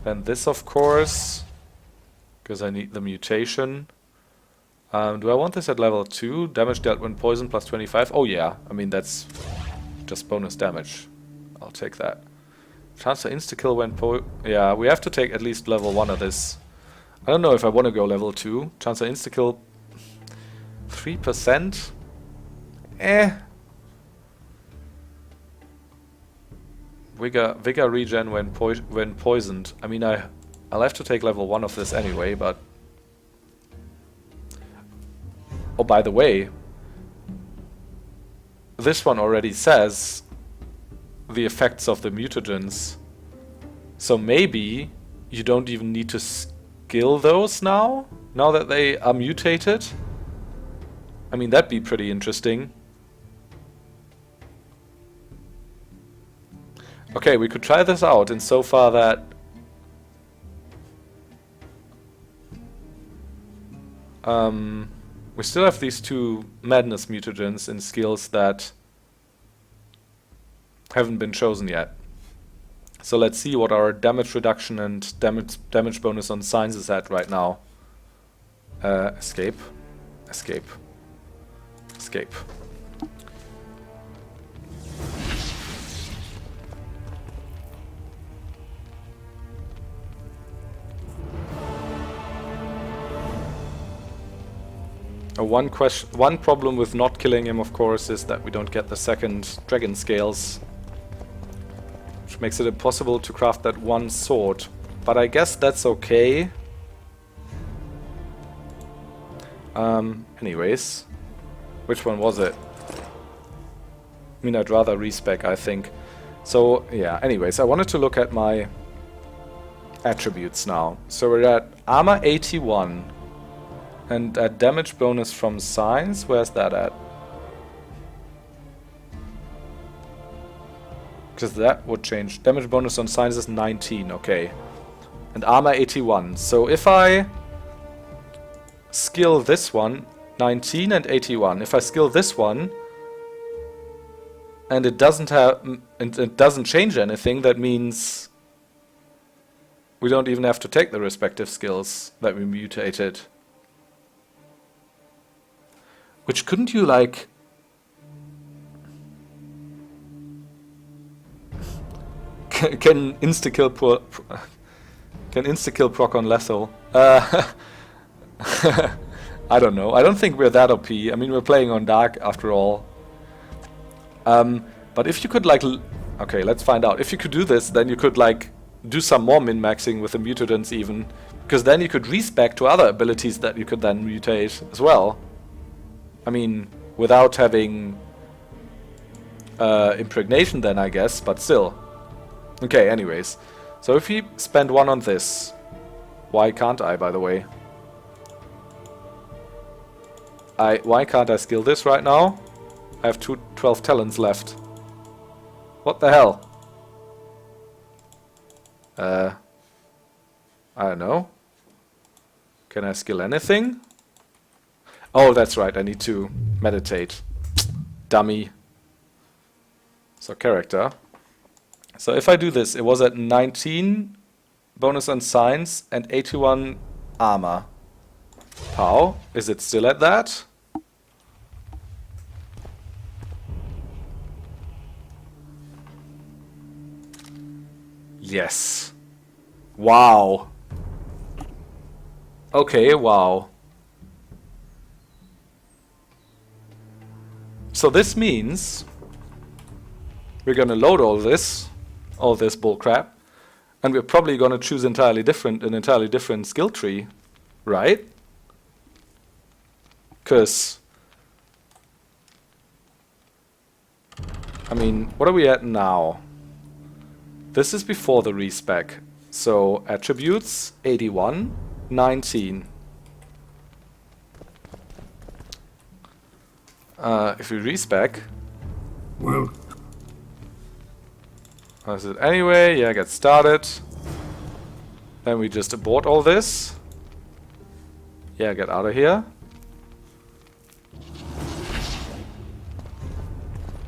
Then this, of course. Because I need the mutation. Do I want this at level 2? Damage dealt when poison plus 25. Oh yeah, I mean that's just bonus damage. I'll take that. Chance to insta-kill when yeah, we have to take at least level 1 of this. I don't know if I want to go level 2. Chance of insta-kill 3%. Vigor regen when poisoned. I mean, I'll have to take level 1 of this anyway, but... Oh, by the way, this one already says the effects of the mutagens. So maybe you don't even need to skill those now that they are mutated. I mean, that'd be pretty interesting. Okay, we could try this out insofar that we still have these 2 madness mutagens in skills that haven't been chosen yet. So let's see what our damage reduction and damage bonus on signs is at right now. Escape. Escape. Escape. One problem with not killing him, of course, is that we don't get the second dragon scales, which makes it impossible to craft that one sword. But I guess that's okay. Anyways, which one was it? I mean, I'd rather respec, I think. So, yeah, anyways, I wanted to look at my attributes now. So we're at armor 81. And a damage bonus from signs, where's that at? Because that would change. Damage bonus on signs is 19, okay. And armor 81. So if I skill this one, 19 and 81. If I skill this one, and it doesn't change anything, that means we don't even have to take the respective skills that we mutated. Which couldn't you, like... can insta-kill proc on lethal? I don't know. I don't think we're that OP. I mean, we're playing on dark after all. But if you could, like... Okay, let's find out. If you could do this, then you could, like, do some more min-maxing with the mutagens even. Because then you could respec to other abilities that you could then mutate as well. I mean, without having impregnation then, I guess, but still. Okay, anyways. So if we spend 1 on this... Why can't I, by the way? Why can't I skill this right now? I have 12 talents left. What the hell? I don't know. Can I skill anything? Oh, that's right, I need to meditate. Dummy. So character. So if I do this, it was at 19 bonus on signs and 81 armor. How? Is it still at that? Yes. Wow. Okay, wow. So this means we're gonna load all this bullcrap, and we're probably gonna choose an entirely different skill tree, right? Because, I mean, what are we at now? This is before the respec. So attributes 81, 19. If we respec, well, is it anyway? Yeah, get started. Then we just abort all this. Yeah, get out of here.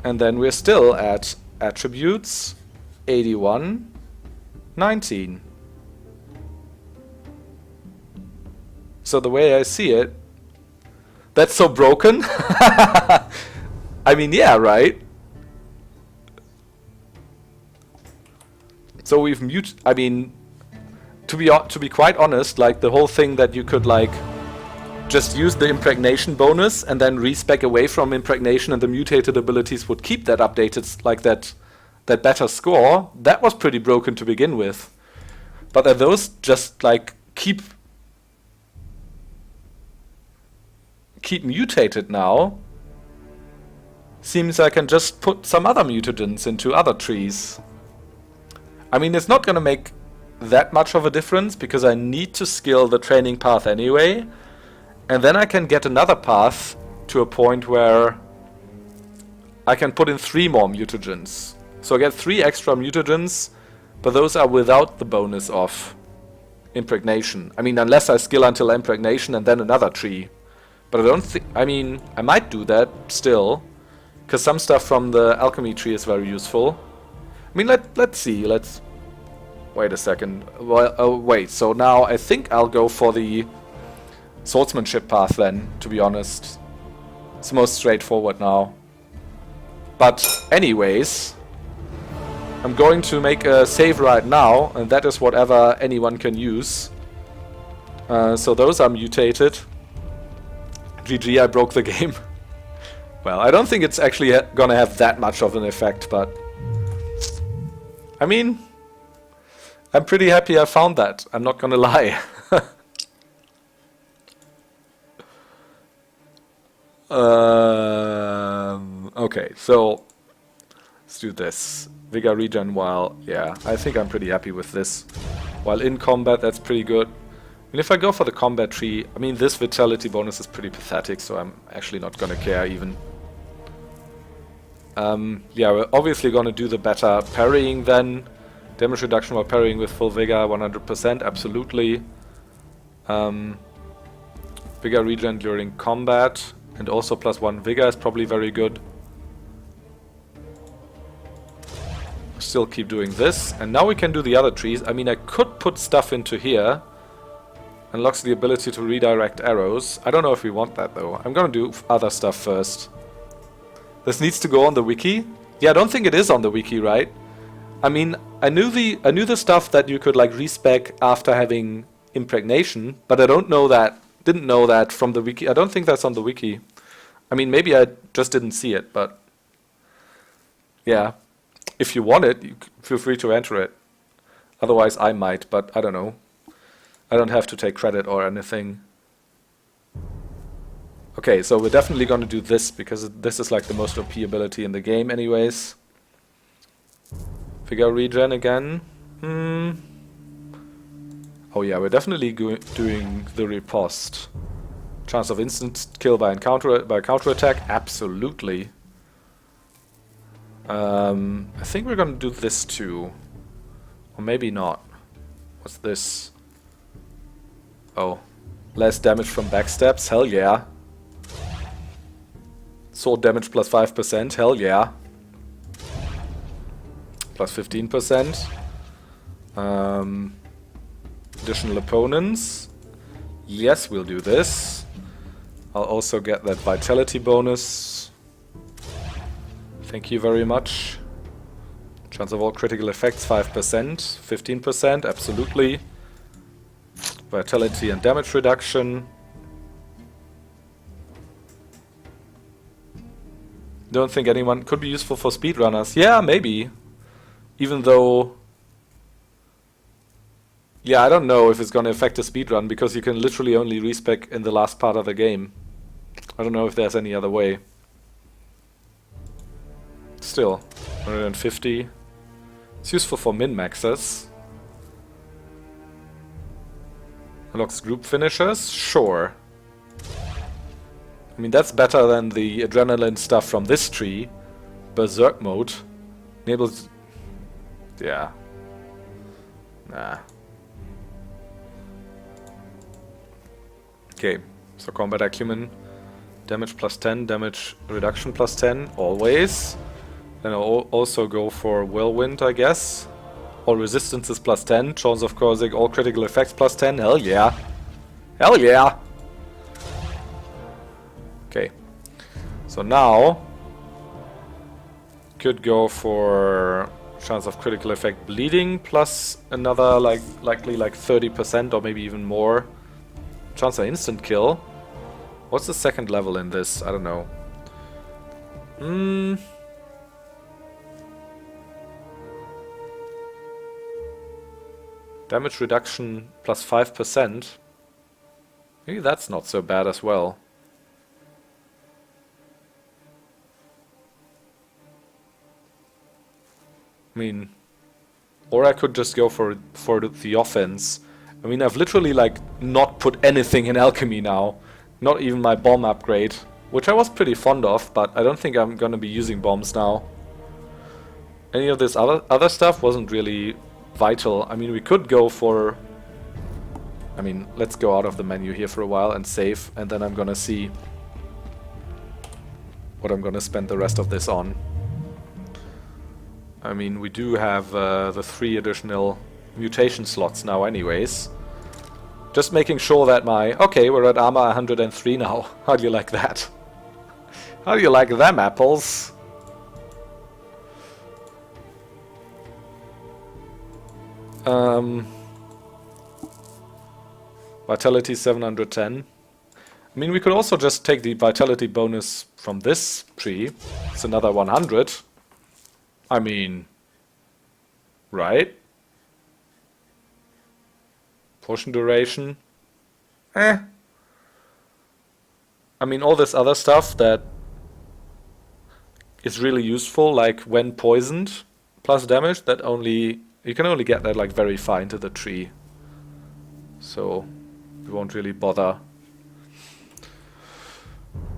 And then we're still at attributes 81, 19. So the way I see it, that's so broken. I mean, yeah, right? So we've I mean, to be quite honest, like the whole thing that you could like just use the impregnation bonus and then respec away from impregnation and the mutated abilities would keep that updated, like that better score, that was pretty broken to begin with. But that those just like keep mutated now, seems I can just put some other mutagens into other trees. I mean, it's not gonna make that much of a difference because I need to skill the training path anyway, and then I can get another path to a point where I can put in 3 more mutagens. So I get 3 extra mutagens, but those are without the bonus of impregnation. I mean, unless I skill until impregnation and then another tree. But I don't think, I mean, I might do that still, because some stuff from the alchemy tree is very useful. I mean, let's see, wait a second. Well, oh wait, so now I think I'll go for the swordsmanship path then, to be honest. It's most straightforward now. But anyways, I'm going to make a save right now, and that is whatever anyone can use. So those are mutated. GG, I broke the game. Well, I don't think it's actually gonna have that much of an effect, but I mean, I'm pretty happy I found that. I'm not gonna lie. Okay, so let's do this. Vigor regen while, yeah, I think I'm pretty happy with this. While in combat, that's pretty good. And if I go for the combat tree, I mean, this vitality bonus is pretty pathetic, so I'm actually not gonna care even. Yeah, we're obviously gonna do the better parrying then. Damage reduction while parrying with full vigor, 100%, absolutely. Vigor regen during combat, and also +1 vigor is probably very good. Still keep doing this, and now we can do the other trees. I mean, I could put stuff into here. Unlocks the ability to redirect arrows. I don't know if we want that though. I'm gonna do other stuff first. This needs to go on the wiki. Yeah, I don't think it is on the wiki, right? I mean, I knew the stuff that you could like respec after having impregnation, but I didn't know that from the wiki. I don't think that's on the wiki. I mean, maybe I just didn't see it, but yeah. If you want it, feel free to enter it. Otherwise I might, but I don't know. I don't have to take credit or anything. Okay, so we're definitely going to do this, because this is like the most OP ability in the game anyways. Vigor regen again. Oh yeah, we're definitely doing the riposte. Chance of instant kill by counterattack, absolutely. I think we're going to do this too. Or maybe not. What's this? Oh, less damage from backstabs, hell yeah. Sword damage plus 5%, hell yeah. Plus 15%. Additional opponents. Yes, we'll do this. I'll also get that vitality bonus. Thank you very much. Chance of all critical effects, 5%. 15%, absolutely. Vitality and damage reduction. Don't think anyone could be useful for speedrunners. Yeah, maybe. Even though... Yeah, I don't know if it's gonna affect a speedrun, because you can literally only respec in the last part of the game. I don't know if there's any other way. Still, 150. It's useful for min-maxers. Unlocks group finishers? Sure. I mean, that's better than the adrenaline stuff from this tree. Berserk mode. Enables... Yeah. Nah. Okay, so combat acumen. Damage plus 10, damage reduction plus 10, always. Then I'll also go for whirlwind, I guess. All resistances plus 10, chance of causing all critical effects plus 10, hell yeah. Hell yeah! Okay. So now... could go for chance of critical effect bleeding, plus another likely 30% or maybe even more chance of instant kill. What's the second level in this? I don't know. Damage reduction plus 5%. Maybe that's not so bad as well. I mean, or I could just go for the offense. I mean, I've literally not put anything in alchemy now. Not even my bomb upgrade, which I was pretty fond of, but I don't think I'm gonna be using bombs now. Any of this other stuff wasn't really vital. I mean, we could go for... I mean, let's go out of the menu here for a while and save, and then I'm gonna see what I'm gonna spend the rest of this on. I mean, we do have the 3 additional mutation slots now anyways. Just making sure that my... Okay, we're at armor 103 now. How do you like that? How do you like them apples? Vitality 710. I mean, we could also just take the vitality bonus from this tree. It's another 100. I mean, right? Potion duration. I mean, all this other stuff that is really useful, like when poisoned, plus damage, that only... You can only get that very far into the tree. So, we won't really bother.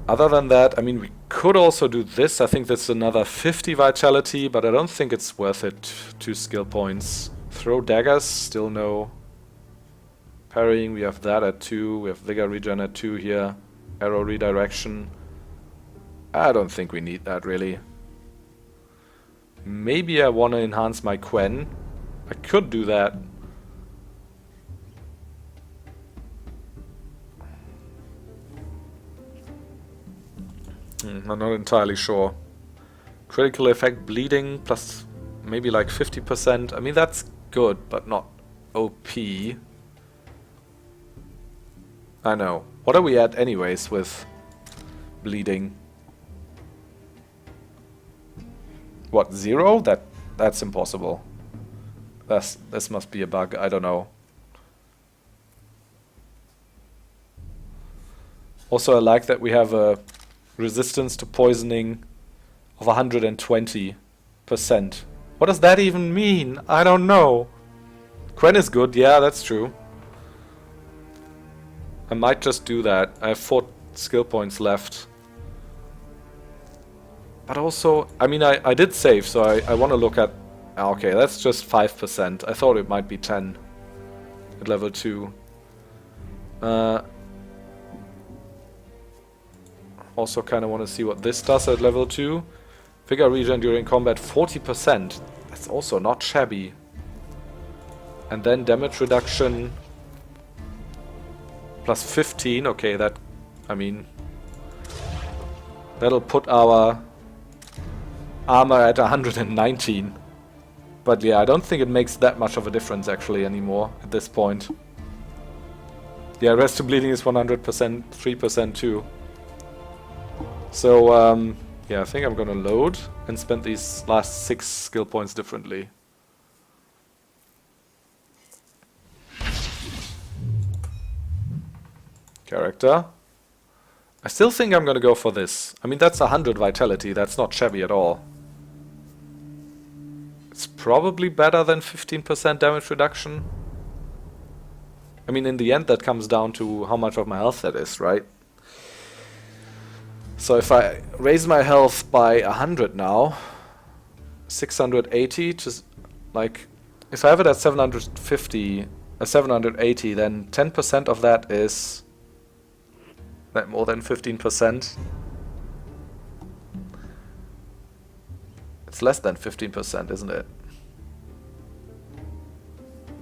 Other than that, I mean, we could also do this. I think that's another 50 vitality, but I don't think it's worth it. 2 skill points. Throw daggers, still no. Parrying, we have that at 2. We have vigor regen at 2 here. Arrow redirection. I don't think we need that, really. Maybe I want to enhance my Quen. I could do that. I'm not entirely sure. Critical effect bleeding plus maybe 50%. I mean, that's good, but not OP. I know. What are we at anyways with bleeding? What, 0? That's impossible. This must be a bug, I don't know. Also, I like that we have a resistance to poisoning of 120%. What does that even mean? I don't know. Quen is good, yeah, that's true. I might just do that. I have 4 skill points left. But also, I mean, I did save, so I want to look at... Okay, that's just 5%. I thought it might be 10 at level 2. Also kind of want to see what this does at level 2. Vigor regen during combat 40%. That's also not shabby. And then damage reduction plus 15. Okay, that... I mean... That'll put our armor at 119. But yeah, I don't think it makes that much of a difference actually anymore at this point. Yeah, rest to bleeding is 100%, 3% too. So, yeah, I think I'm gonna load and spend these last 6 skill points differently. Character. I still think I'm gonna go for this. I mean, that's 100 vitality, that's not shabby at all. It's probably better than 15% damage reduction. I mean, in the end, that comes down to how much of my health that is, right? So if I raise my health by 100 now, 680 to if I have it at 750, 780, then 10% of that is that more than 15%. It's less than 15%, isn't it?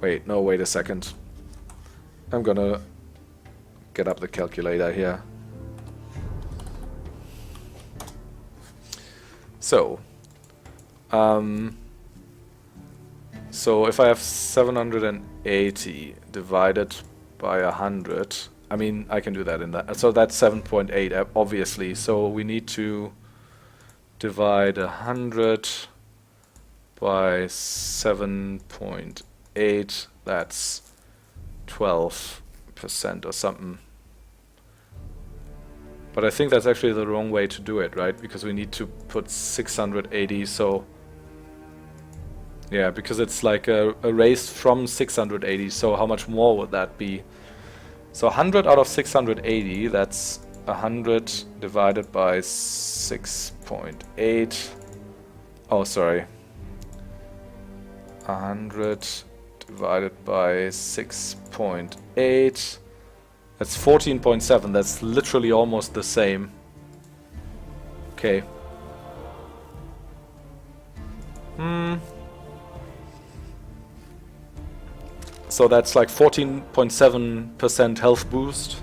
Wait, no, wait a second. I'm gonna get up the calculator here. So, So if I have 780 divided by 100, I mean, I can do that in that. So that's 7.8, obviously. So we need to divide 100 by 7.8. That's 12% or something. But I think that's actually the wrong way to do it, right? Because we need to put 680, so... Yeah, because it's like erased from 680, so how much more would that be? So 100 out of 680, that's 100 divided by 6.8. Oh, sorry. 100 divided by 6.8. That's 14.7. That's literally almost the same. Okay. So that's like 14.7% health boost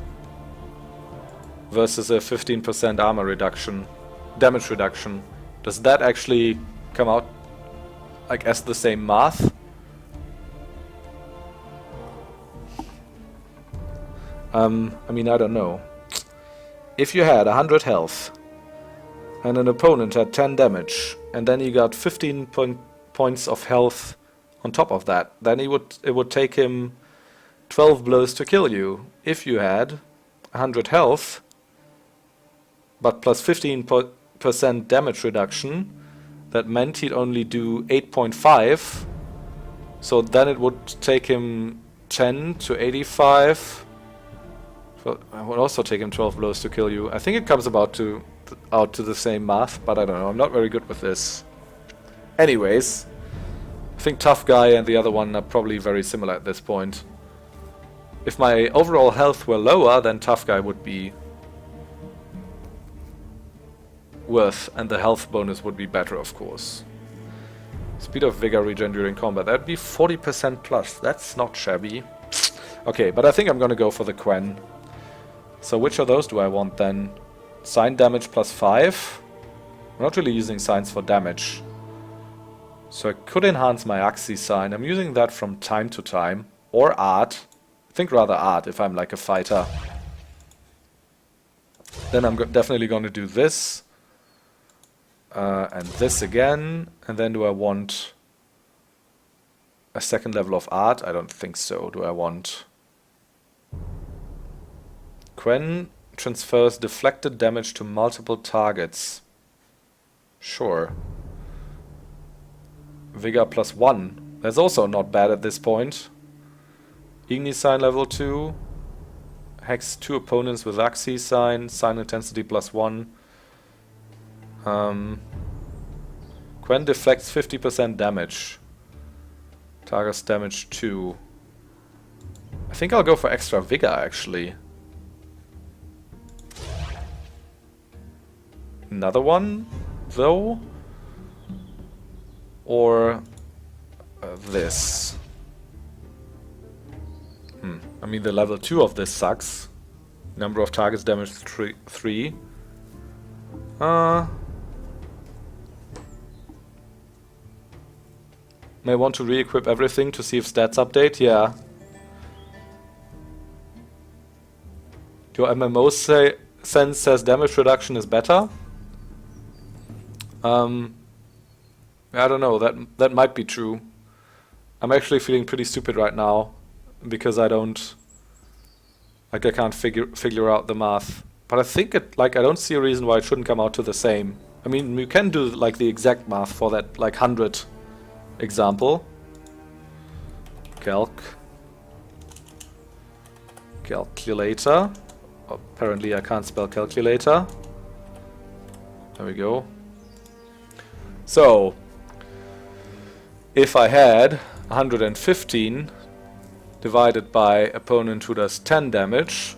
versus a 15% armor reduction, damage reduction. Does that actually come out like as the same math? I mean, I don't know. If you had 100 health and an opponent had 10 damage and then you got 15 points of health on top of that, then it would take him 12 blows to kill you. If you had 100 health but plus 15% damage reduction, that meant he'd only do 8.5, so then it would take him 10 to 85. Well, it would also take him 12 blows to kill you. I think it comes out to the same math, but I don't know. I'm not very good with this. Anyways, I think Tough Guy and the other one are probably very similar at this point. If my overall health were lower, then Tough Guy would be worth, and the health bonus would be better, of course. Speed of Vigor regen during combat. That'd be 40% plus. That's not shabby. Okay, but I think I'm gonna go for the Quen. So which of those do I want then? Sign damage plus 5? I'm not really using signs for damage. So I could enhance my Axis sign. I'm using that from time to time. Or art. I think rather art if I'm like a fighter. Then I'm definitely going to do this. And this again. And then do I want a second level of art? I don't think so. Do I want... Quen transfers deflected damage to multiple targets. Sure. Vigor plus 1. That's also not bad at this point. Igni sign level 2. Hex 2 opponents with Axis sign. Sign intensity plus 1. Quen deflects 50% damage. Targets damage 2. I think I'll go for extra Vigor actually. Another one, though? Or this? I mean, the level 2 of this sucks. Number of targets damage 3. May want to re-equip everything to see if stats update. Yeah. Your MMO sense says damage reduction is better. I don't know, that might be true. I'm actually feeling pretty stupid right now because I can't figure out the math. But I think I don't see a reason why it shouldn't come out to the same. I mean, you can do like the exact math for that like 100 example. Calculator. Apparently I can't spell calculator. There we go. So, if I had 115 divided by opponent who does 10 damage,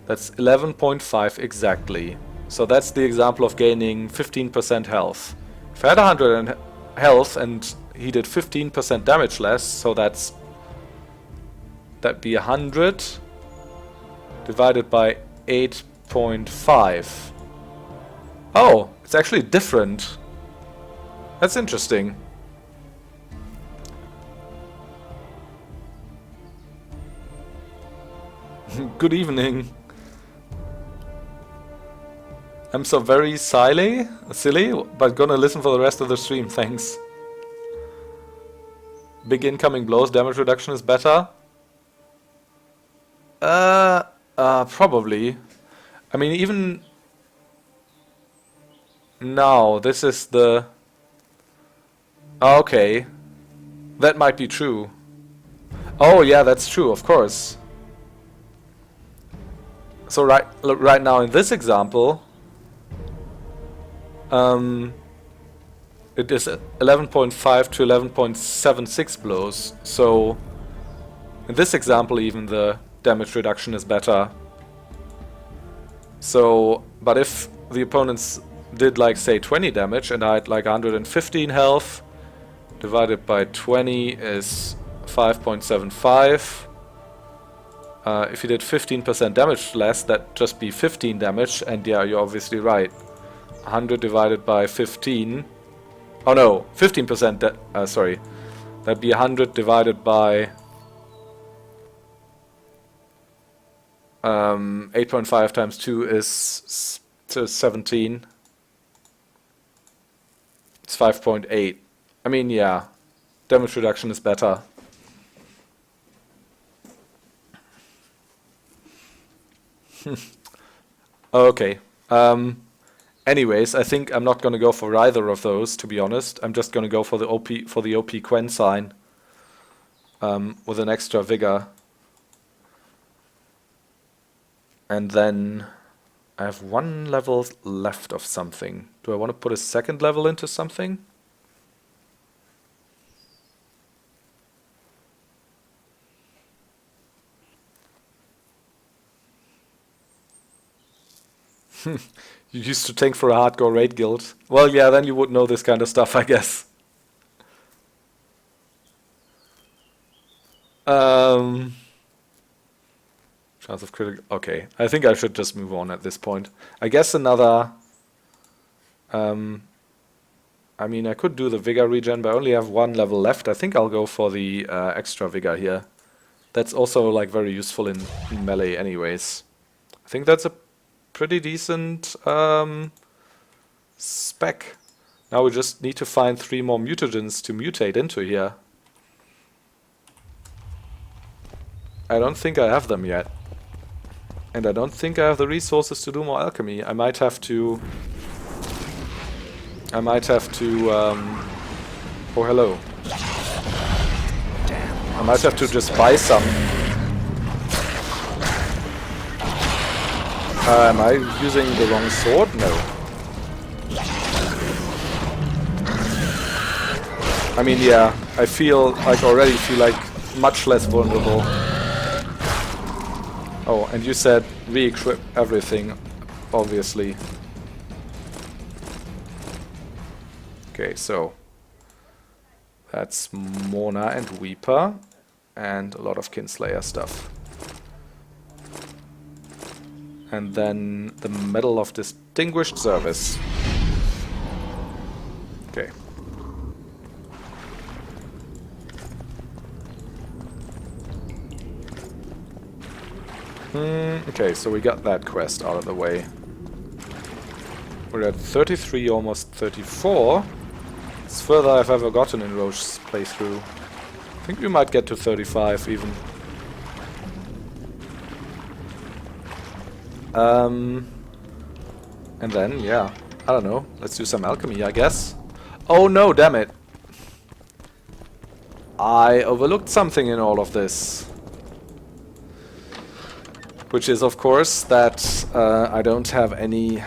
that's 11.5 exactly. So that's the example of gaining 15% health. If I had 100 health and he did 15% damage less, so that'd be 100 divided by 8.5. Oh, it's actually different. That's interesting. Good evening. I'm so very silly, but gonna listen for the rest of the stream, thanks. Big incoming blows, damage reduction is better? Probably. I mean, even... No, this is the... Okay. That might be true. Oh yeah, that's true, of course. So right now in this example, it is 11.5 to 11.76 blows. So in this example, even the damage reduction is better. So, but if the opponents did like say 20 damage and I had like 115 health, divided by 20 is 5.75. If you did 15% damage less, that'd just be 15 damage, and yeah, you're obviously right. 100 divided by 15. Oh no, 15%. Sorry, that'd be 100 divided by 8.5 times 2 is 17. It's 5.8. I mean, yeah, damage reduction is better. Okay. Anyways, I think I'm not gonna go for either of those, to be honest. I'm just gonna go for the OP Quen sign with an extra vigor. And then I have one level left of something. Do I want to put a second level into something? You used to tank for a hardcore raid guild. Well, yeah, then you would know this kind of stuff, I guess. Chance of critical... Okay, I think I should just move on at this point. I guess another... I mean, I could do the Vigor regen, but I only have one level left. I think I'll go for the extra Vigor here. That's also like very useful in melee anyways. I think that's a pretty decent spec. Now we just need to find 3 more mutagens to mutate into here. I don't think I have them yet. And I don't think I have the resources to do more alchemy. I might have to... oh, hello. I might have to just buy some. Am I using the wrong sword? No. I mean, yeah, I already feel like much less vulnerable. Oh, and you said re-equip everything, obviously. Okay, so that's Mona and Weeper, and a lot of Kinslayer stuff. And then the Medal of Distinguished Service. Okay. Okay, so we got that quest out of the way. We're at 33, almost 34. It's further I've ever gotten in Roche's playthrough. I think we might get to 35 even. And then, yeah, I don't know. Let's do some alchemy, I guess. Oh no, damn it. I overlooked something in all of this. Which is, of course, that I don't have any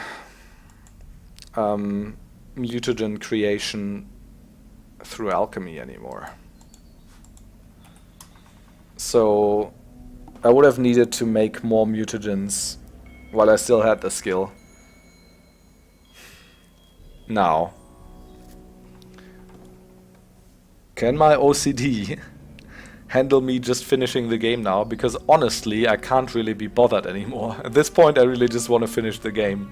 mutagen creation through alchemy anymore. So I would have needed to make more mutagens while I still had the skill. Now, can my OCD handle me just finishing the game now? Because honestly, I can't really be bothered anymore. At this point, I really just want to finish the game.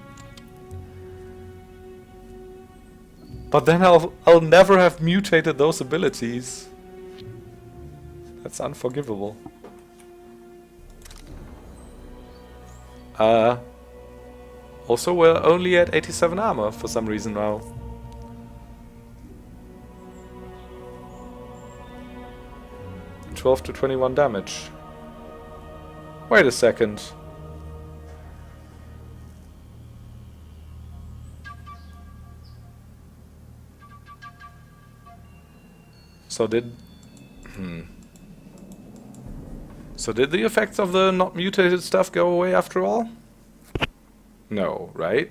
But then I'll never have mutated those abilities. That's unforgivable. Also, we're only at 87 armor for some reason now. (12 to 21 damage. Wait a second. So did the effects of the not mutated stuff go away after all? No, right?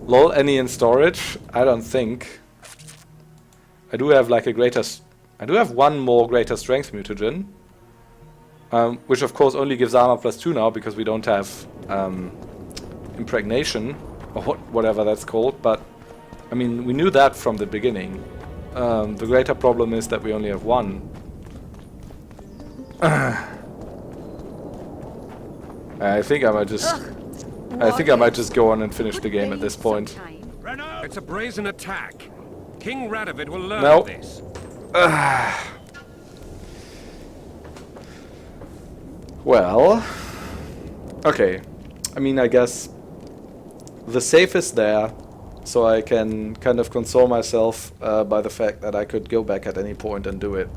Lol, any in storage? I don't think. I do have like a greater... I do have one more greater strength mutagen. Which of course only gives armor +2 now because we don't have impregnation. Or whatever that's called. But, I mean, we knew that from the beginning. The greater problem is that we only have one. I think I might just... I think I might just go on and finish the game at this point. It's a brazen attack. King Radovid will learn No. of this. Well... Okay. I mean, I guess... The safe is there. So I can kind of console myself by the fact that I could go back at any point and do it.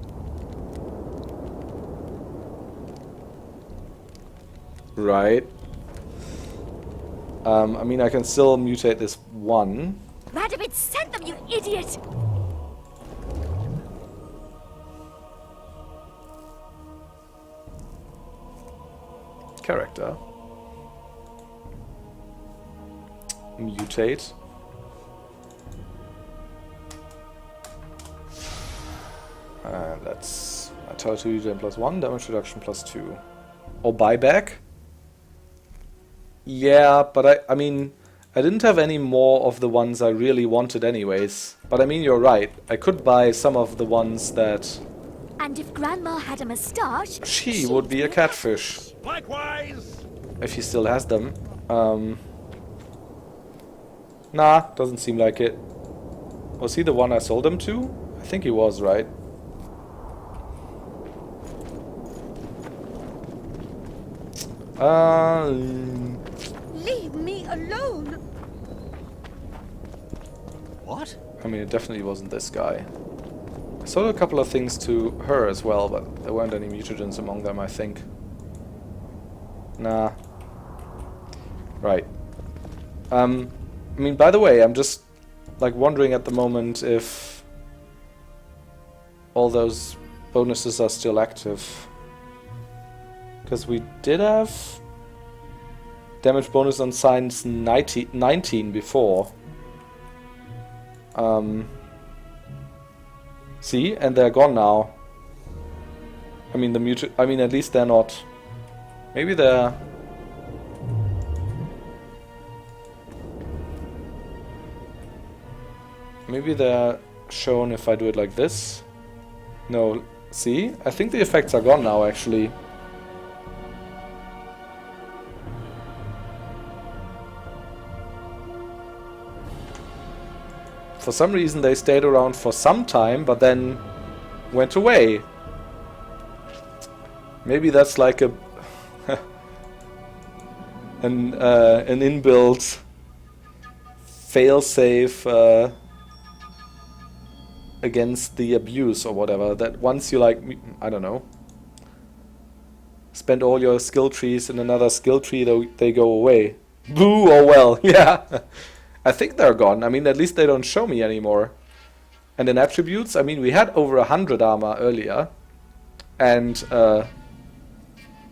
Right. I mean, I can still mutate this one. Radovid sent them, you idiot! Character. Mutate. That's vitality regen +1, damage reduction +2. Or buyback? Yeah, but I mean, I didn't have any more of the ones I really wanted anyways. But I mean, you're right. I could buy some of the ones that... And if Grandma had a moustache... She would be a catfish. Likewise! If he still has them. Nah, doesn't seem like it. Was he the one I sold them to? I think he was, right? Leave me alone! What? I mean, it definitely wasn't this guy. I sold a couple of things to her as well, but there weren't any mutagens among them, I think. Nah. Right. I mean, by the way, I'm just, like, wondering at the moment if all those bonuses are still active. Because we did have damage bonus on signs 19 before. See? And they're gone now. I mean, at least they're not... Maybe they're... Maybe they're shown if I do it like this. No, see? I think the effects are gone now, actually. For some reason they stayed around for some time, but then went away. Maybe that's like a an inbuilt failsafe against the abuse or whatever. That once you, like, I don't know, spend all your skill trees in another skill tree, they go away. Boo! Oh well, yeah. I think they're gone. I mean, at least they don't show me anymore. And in attributes, I mean, we had over 100 armor earlier. And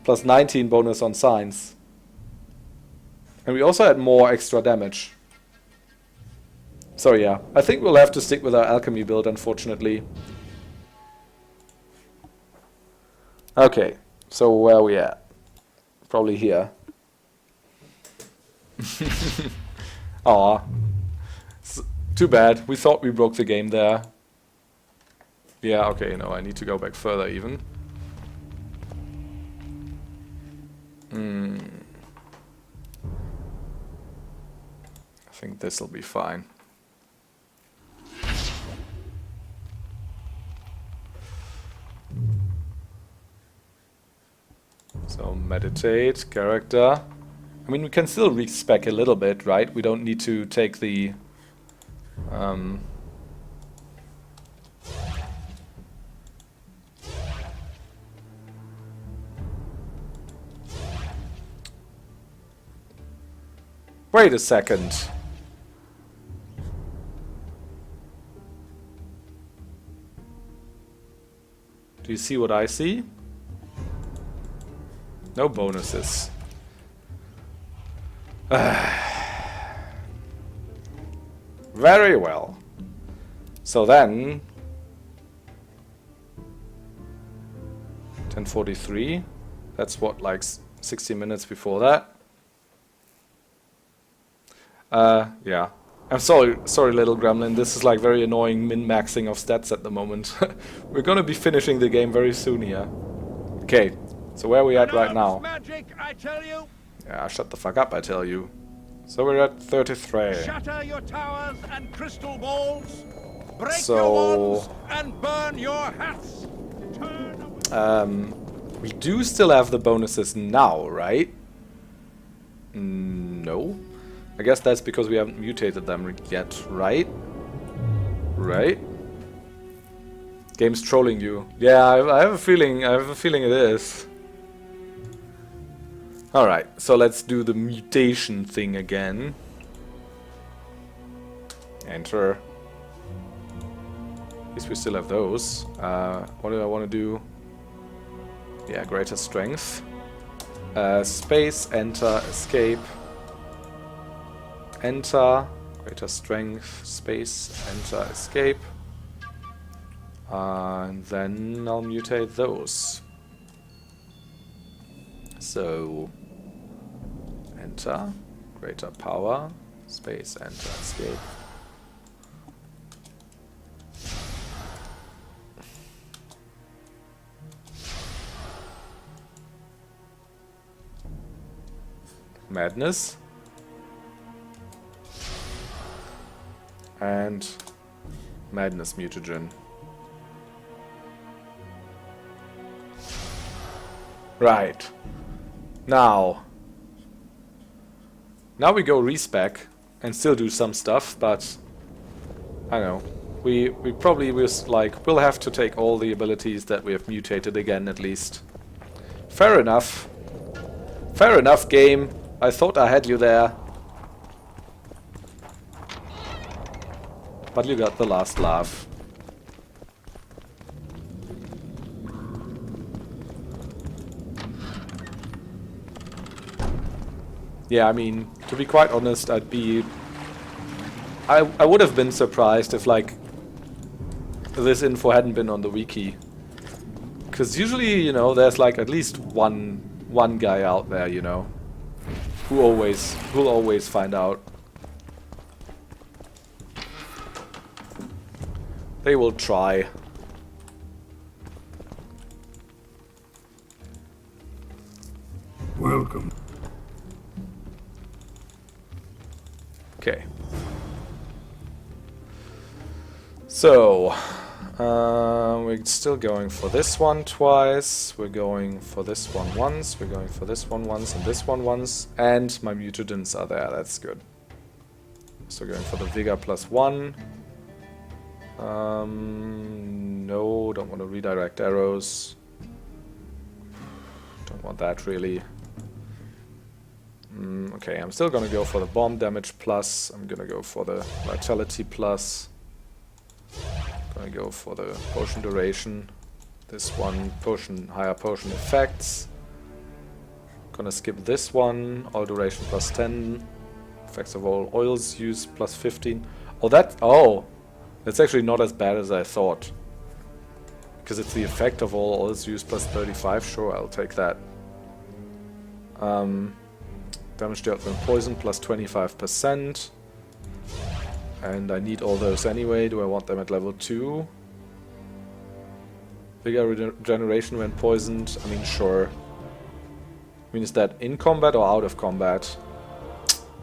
plus 19 bonus on signs. And we also had more extra damage. So yeah, I think we'll have to stick with our alchemy build, unfortunately. Okay, so where are we at? Probably here. Aw. Too bad. We thought we broke the game there. Yeah, okay, no, I need to go back further even. I think this'll be fine. So meditate, character. I mean, we can still respec a little bit, right? We don't need to take the... Wait a second. Do you see what I see? No bonuses. Very well. So then... 10:43. That's what, like 60 minutes before that? Yeah. I'm sorry, little gremlin. This is like very annoying min-maxing of stats at the moment. We're gonna be finishing the game very soon here. Okay, so where are we at right now? Magic, I tell you. Yeah, shut the fuck up, I tell you. So we're at 33. Shatter your towers and crystal balls. Break So- your wands and burn your hats. Turn away. We do still have the bonuses now, right? No. I guess that's because we haven't mutated them yet, right? Right? Game's trolling you. Yeah, I have a feeling. I have a feeling it is. All right, so let's do the mutation thing again. Enter. At least we still have those. What do I want to do? Yeah, greater strength. Space, enter, escape. Enter, greater strength, space, enter, escape. And then I'll mutate those. So, enter, greater power, space, enter, escape. Madness. And Madness mutagen. Right. Now we go respec and still do some stuff, but I don't know. We probably we'll have to take all the abilities that we have mutated again at least. Fair enough. Fair enough, game. I thought I had you there. But you got the last laugh. Yeah, I mean, to be quite honest, I would have been surprised if, like, this info hadn't been on the wiki. Because usually, you know, there's like at least one guy out there, you know, who'll always find out. They will try. Welcome. Okay. So, we're still going for this one twice, we're going for this one once, we're going for this one once, and this one once, and my mutagens are there, that's good. So going for the Vigor +1. No, don't want to redirect arrows. Don't want that really. Okay, I'm still gonna go for the bomb damage plus, I'm gonna go for the vitality plus. Gonna go for the potion duration. This one, higher potion effects. Gonna skip this one, all duration +10. Effects of all oils used +15. That's actually not as bad as I thought. Because it's the effect of all oils used +35, sure, I'll take that. Damage dealt when poisoned +25%. And I need all those anyway. Do I want them at level 2? Vigor regeneration when poisoned. I mean, sure. I mean, is that in combat or out of combat?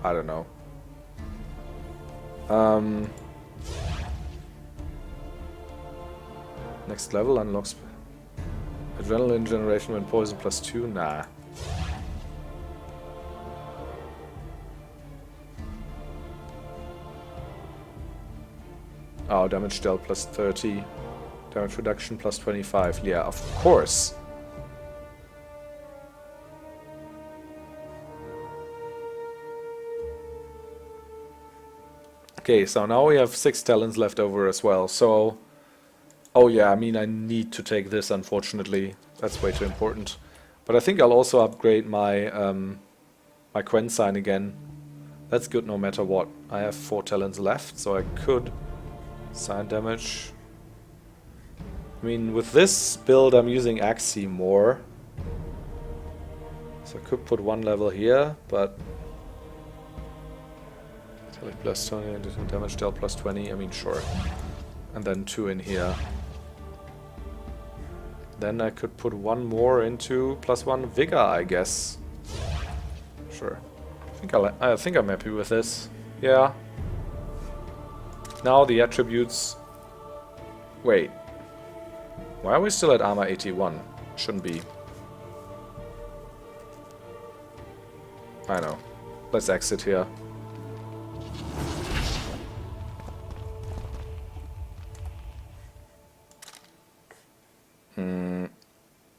I don't know. Next level unlocks adrenaline generation when poisoned +2. Nah. Oh, damage dealt plus 30. Damage reduction plus 25. Yeah, of course. Okay, so now we have 6 talents left over as well, so... Oh yeah, I mean I need to take this, unfortunately. That's way too important. But I think I'll also upgrade my my Quen sign again. That's good no matter what. I have 4 talents left, so I could sign damage. I mean, with this build I'm using Axie more. So I could put 1 level here, but... Plus 20, damage dealt plus 20, I mean sure. And then 2 in here. Then I could put 1 more into plus 1 vigor, I guess. Sure. I think I'm happy with this. Yeah. Now the attributes... Wait. Why are we still at armor 81? Shouldn't be. I know. Let's exit here.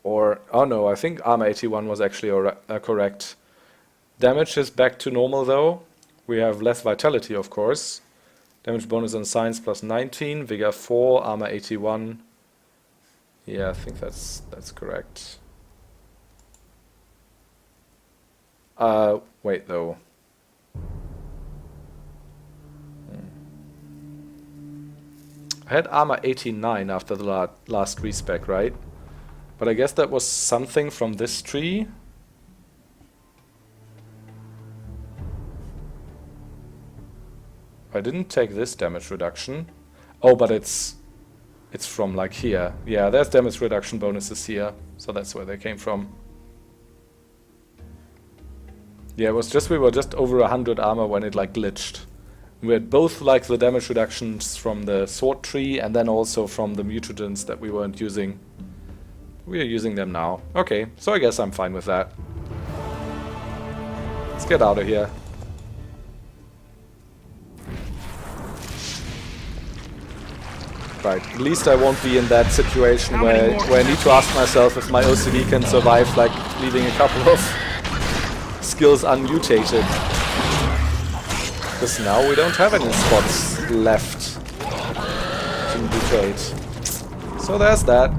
Or, oh no, I think armor 81 was actually correct. Damage is back to normal though. We have less vitality, of course. Damage bonus on science plus 19, vigor 4, armor 81. Yeah, I think that's correct. Wait though. I had armor 89 after the last respec, right? But I guess that was something from this tree. I didn't take this damage reduction. Oh, but it's from like here. Yeah, there's damage reduction bonuses here. So that's where they came from. Yeah, it was just, we were just over 100 armor when it like glitched. We had both like the damage reductions from the sword tree and then also from the mutagens that we weren't using. We are using them now. Okay, so I guess I'm fine with that. Let's get out of here. Right, at least I won't be in that situation where I need to ask myself if my OCD can survive like leaving a couple of skills unmutated. Because now we don't have any spots left to mutate. So there's that.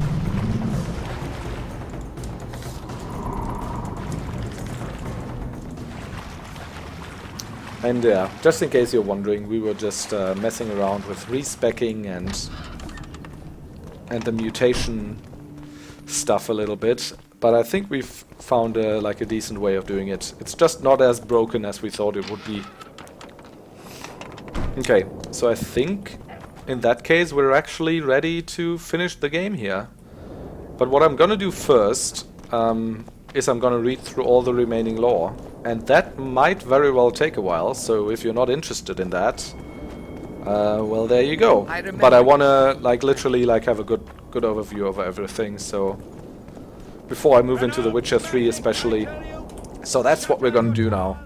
And yeah, just in case you're wondering, we were just messing around with respecing and the mutation stuff a little bit. But I think we've found like a decent way of doing it. It's just not as broken as we thought it would be. Okay, so I think in that case we're actually ready to finish the game here. But what I'm gonna do first is I'm gonna read through all the remaining lore. And that might very well take a while, so if you're not interested in that, well, there you go. But I wanna like literally like have a good overview over everything, so before I move into The Witcher 3 especially. So that's what we're gonna do now.